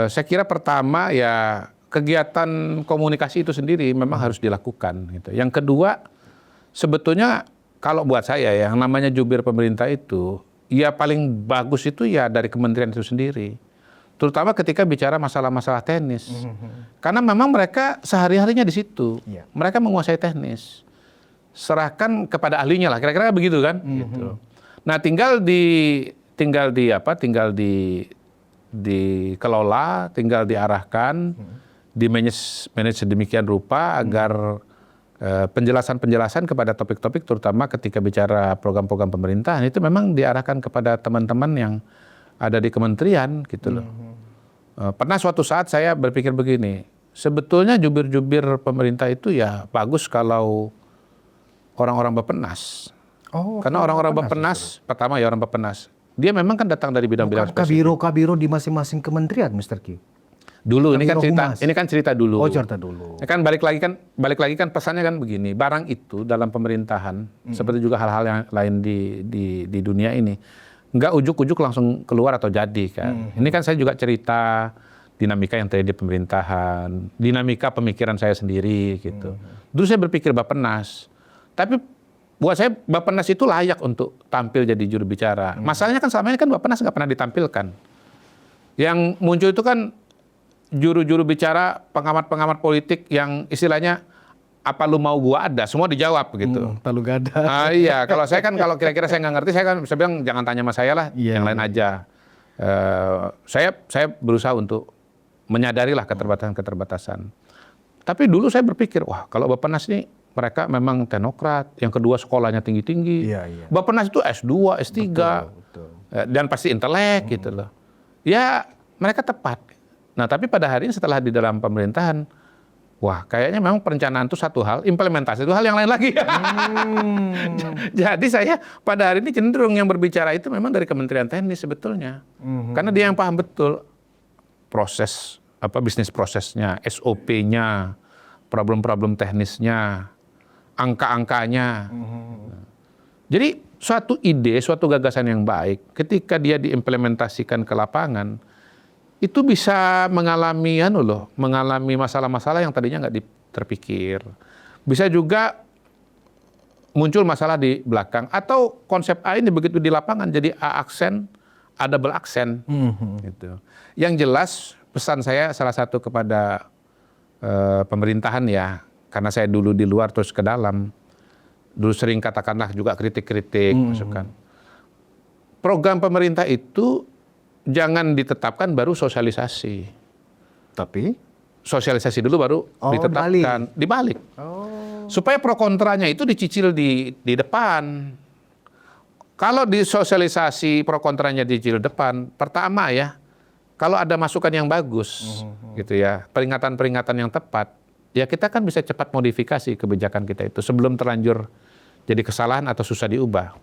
Saya kira pertama ya kegiatan komunikasi itu sendiri memang harus dilakukan. Gitu. Yang kedua sebetulnya kalau buat saya yang namanya jubir pemerintah itu ya paling bagus itu ya dari kementerian itu sendiri. Terutama ketika bicara masalah-masalah teknis. Karena memang mereka sehari-harinya di situ. Mereka menguasai teknis. Serahkan kepada ahlinya lah, kira-kira begitu kan. Gitu. Nah tinggal tinggal dikelola, tinggal diarahkan, di-manage sedemikian rupa agar penjelasan-penjelasan kepada topik-topik terutama ketika bicara program-program pemerintahan itu memang diarahkan kepada teman-teman yang ada di kementerian gitu loh. Pernah suatu saat saya berpikir begini, sebetulnya jubir-jubir pemerintah itu ya bagus kalau orang-orang Bappenas. Karena orang-orang Bappenas, pertama ya orang Bappenas, dia memang kan datang dari bidang-bidang spesifik. Kabiro-kabiro di masing-masing kementerian, Mr. Ki. Dulu Kabiro ini kan cerita dulu. Oh, cerita dulu. Ya kan balik lagi kan pesannya kan begini, barang itu dalam pemerintahan seperti juga hal-hal yang lain di dunia ini nggak ujuk-ujuk langsung keluar atau jadi kan. Ini kan saya juga cerita dinamika yang terjadi di pemerintahan, dinamika pemikiran saya sendiri gitu. Dulu saya berpikir Bappenas, tapi buat saya Bappenas itu layak untuk tampil jadi juru bicara. Masalahnya kan selama ini kan Bappenas nggak pernah ditampilkan. Yang muncul itu kan juru-juru bicara, pengamat-pengamat politik yang istilahnya apa lu mau gua ada, semua dijawab gitu. Lalu gak ada. Iya, kalau saya kan kalau kira-kira saya nggak ngerti, saya kan bisa bilang jangan tanya sama saya lah, yang lain aja. Saya berusaha untuk menyadari lah keterbatasan-keterbatasan. Tapi dulu saya berpikir, wah kalau Bappenas ini mereka memang teknokrat, yang kedua sekolahnya tinggi-tinggi. Bappenas itu S2, S3, Betul. dan pasti intelek gitu loh. Ya mereka tepat. Nah tapi pada hari ini setelah di dalam pemerintahan, wah kayaknya memang perencanaan itu satu hal, implementasi itu hal yang lain lagi. Jadi saya pada hari ini cenderung yang berbicara itu memang dari Kementerian Teknis sebetulnya. Karena dia yang paham betul proses, bisnis prosesnya, SOP-nya, problem-problem teknisnya, angka-angkanya. Jadi suatu ide, suatu gagasan yang baik, ketika dia diimplementasikan ke lapangan, itu bisa mengalami masalah-masalah yang tadinya nggak terpikir. Bisa juga muncul masalah di belakang. Atau konsep A ini begitu di lapangan jadi A aksen, A double aksen. Gitu. Yang jelas pesan saya salah satu kepada pemerintahan ya, karena saya dulu di luar terus ke dalam, dulu sering katakanlah juga kritik-kritik, masukan. Program pemerintah itu jangan ditetapkan baru sosialisasi. Tapi? Sosialisasi dulu baru ditetapkan. Dibalik. Supaya pro kontranya itu dicicil di depan. Kalau di sosialisasi pro kontranya dicicil depan, pertama ya, kalau ada masukan yang bagus, gitu ya, peringatan-peringatan yang tepat, ya kita kan bisa cepat modifikasi kebijakan kita itu sebelum terlanjur jadi kesalahan atau susah diubah.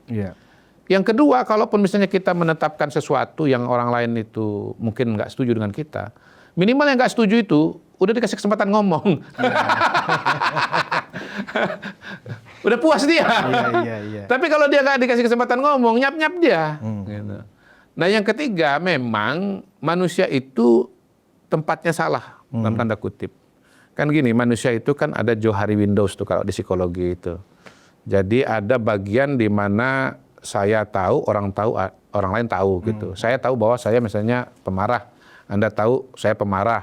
Yang kedua, kalaupun misalnya kita menetapkan sesuatu yang orang lain itu mungkin nggak setuju dengan kita, minimal yang nggak setuju itu udah dikasih kesempatan ngomong. Udah puas dia. Tapi kalau dia nggak dikasih kesempatan ngomong, nyap-nyap dia. Gitu. Nah yang ketiga, memang manusia itu tempatnya salah, dalam tanda kutip. Kan gini, manusia itu kan ada Johari Windows tuh kalau di psikologi itu. Jadi ada bagian di mana saya tahu, orang lain tahu gitu. Saya tahu bahwa saya misalnya pemarah, Anda tahu saya pemarah.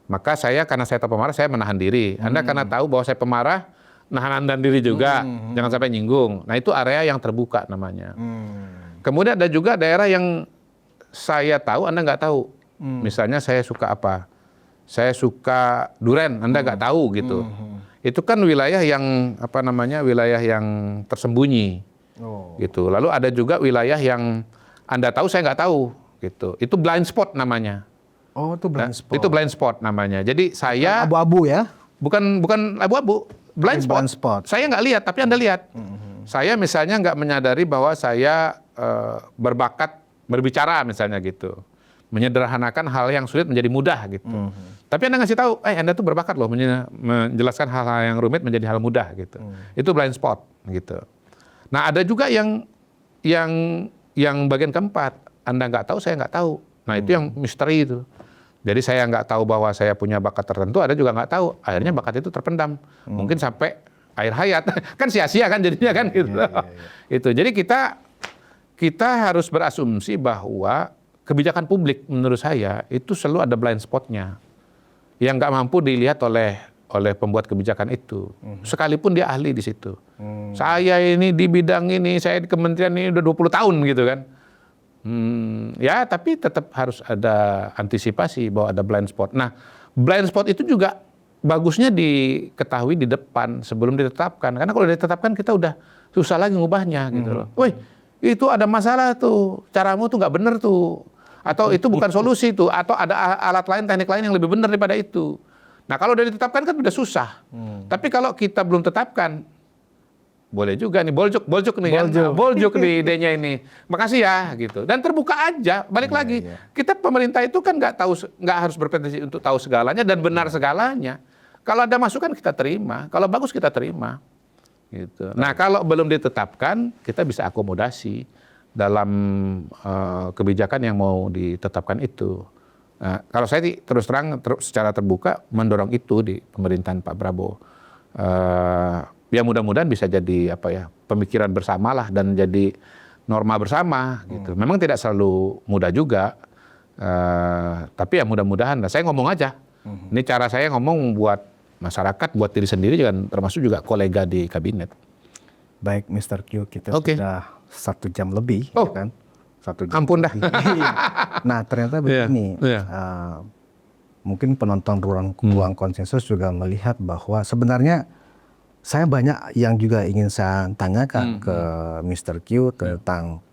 Maka karena saya tahu pemarah, saya menahan diri. Anda karena tahu bahwa saya pemarah, nahan diri juga, jangan sampai nyinggung. Nah itu area yang terbuka namanya. Kemudian ada juga daerah yang saya tahu, Anda nggak tahu. Misalnya saya suka apa? Saya suka duren, Anda nggak tahu gitu. Itu kan wilayah yang wilayah yang tersembunyi. Gitu. Lalu ada juga wilayah yang Anda tahu saya nggak tahu gitu. Itu blind spot namanya. Itu blind spot. Itu blind spot namanya. Jadi saya abu-abu ya? Bukan abu-abu, blind spot. Saya nggak lihat tapi Anda lihat. Saya misalnya nggak menyadari bahwa saya berbakat berbicara misalnya gitu. Menyederhanakan hal yang sulit menjadi mudah gitu. Tapi Anda ngasih tahu, Anda tuh berbakat loh menjelaskan hal-hal yang rumit menjadi hal mudah gitu. Itu blind spot gitu. Nah ada juga yang bagian keempat, Anda nggak tahu, saya nggak tahu. Nah itu yang misteri itu. Jadi saya nggak tahu bahwa saya punya bakat tertentu, Anda juga nggak tahu. Akhirnya bakat itu terpendam, mungkin sampai akhir hayat, kan sia-sia kan jadinya kan gitu. Itu. Jadi kita harus berasumsi bahwa kebijakan publik menurut saya itu selalu ada blind spotnya yang nggak mampu dilihat oleh pembuat kebijakan itu, sekalipun dia ahli di situ. Saya ini di bidang ini, saya di kementerian ini udah 20 tahun gitu kan. Ya, tapi tetap harus ada antisipasi bahwa ada blind spot. Nah, blind spot itu juga bagusnya diketahui di depan sebelum ditetapkan. Karena kalau ditetapkan kita udah susah lagi ngubahnya gitu loh. Woi, itu ada masalah tuh, caramu tuh nggak bener tuh. Atau itu bukan solusi tuh, atau ada alat lain, teknik lain yang lebih benar daripada itu. Nah, kalau udah ditetapkan kan udah susah. Tapi kalau kita belum tetapkan, boleh juga nih, boljuk nih kan, boljuk nih idenya ini. Makasih ya gitu. Dan terbuka aja, balik lagi. Kita pemerintah itu kan nggak harus berpretensi untuk tahu segalanya dan benar segalanya. Kalau ada masukan kita terima, kalau bagus kita terima. Gitu. Nah, kalau belum ditetapkan, kita bisa akomodasi dalam kebijakan yang mau ditetapkan itu. Nah, kalau saya terus terang secara terbuka mendorong itu di pemerintahan Pak Prabowo. Ya mudah-mudahan bisa jadi pemikiran bersama lah dan jadi norma bersama gitu. Memang tidak selalu mudah juga, tapi ya mudah-mudahan. Nah, saya ngomong aja. Ini cara saya ngomong buat masyarakat, buat diri sendiri, juga termasuk juga kolega di kabinet. Baik, Mr. Q, kita sudah 1 jam lebih, ya kan? 1 jam. Ampun dah. Nah, ternyata begini. Mungkin penonton ruang konsensus juga melihat bahwa sebenarnya saya banyak yang juga ingin saya tanyakan ke Mr. Q tentang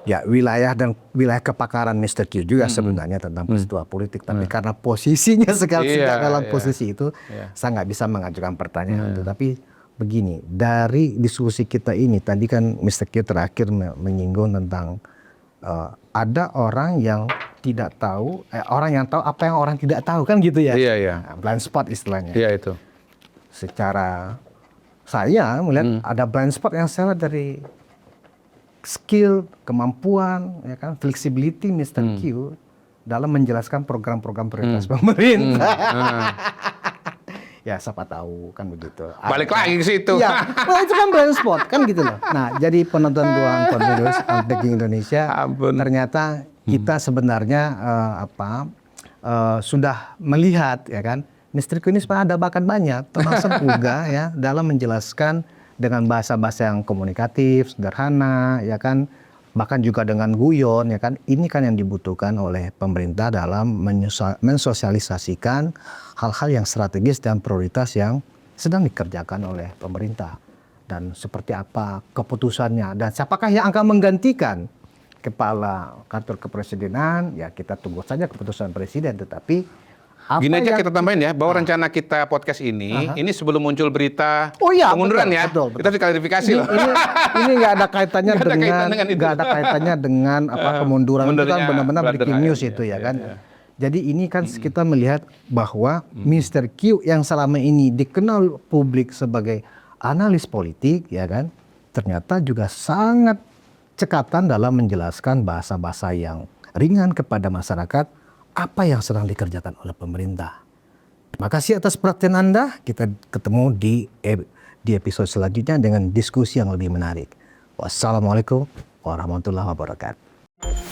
wilayah dan wilayah kepakaran Mr. Q juga sebenarnya tentang peristiwa politik. Tapi karena posisinya sedang dalam posisi itu, saya nggak bisa mengajukan pertanyaan. Tetapi begini, dari diskusi kita ini, tadi kan Mr. Q terakhir menyinggung tentang ada orang yang tidak tahu, orang yang tahu apa yang orang tidak tahu, kan gitu ya? Nah, blind spot istilahnya. Iya itu. Secara saya melihat ada blind spot yang saya lihat dari skill, kemampuan, ya kan, flexibility Mr. Q dalam menjelaskan program-program prioritas pemerintah. Ya, siapa tahu kan begitu. Balik lagi ke situ. Ya, itu kan blind spot kan gitu loh. Nah, jadi penonton ruang konsensus Unpacking Indonesia, ternyata kita sebenarnya sudah melihat, ya kan, Mr. Q ini sebenarnya ada bakat banyak, termasuk juga ya dalam menjelaskan dengan bahasa-bahasa yang komunikatif, sederhana, ya kan, bahkan juga dengan guyon, ya kan. Ini kan yang dibutuhkan oleh pemerintah dalam mensosialisasikan hal-hal yang strategis dan prioritas yang sedang dikerjakan oleh pemerintah. Dan seperti apa keputusannya, dan siapakah yang akan menggantikan kepala kantor kepresidenan, ya kita tunggu saja keputusan presiden. Tetapi gini aja kita tambahin ya, bahwa rencana kita podcast ini sebelum muncul berita pengunduran betul. Kita diklarifikasi loh. Ini nggak ada kaitannya dengan kemunduran. Itu kan benar-benar breaking news itu ya kan. Jadi ini kan kita melihat bahwa Mr. Q yang selama ini dikenal publik sebagai analis politik, ya kan, ternyata juga sangat cekatan dalam menjelaskan bahasa-bahasa yang ringan kepada masyarakat apa yang sedang dikerjakan oleh pemerintah. Terima kasih atas perhatian Anda. Kita ketemu di episode selanjutnya dengan diskusi yang lebih menarik. Wassalamualaikum warahmatullahi wabarakatuh.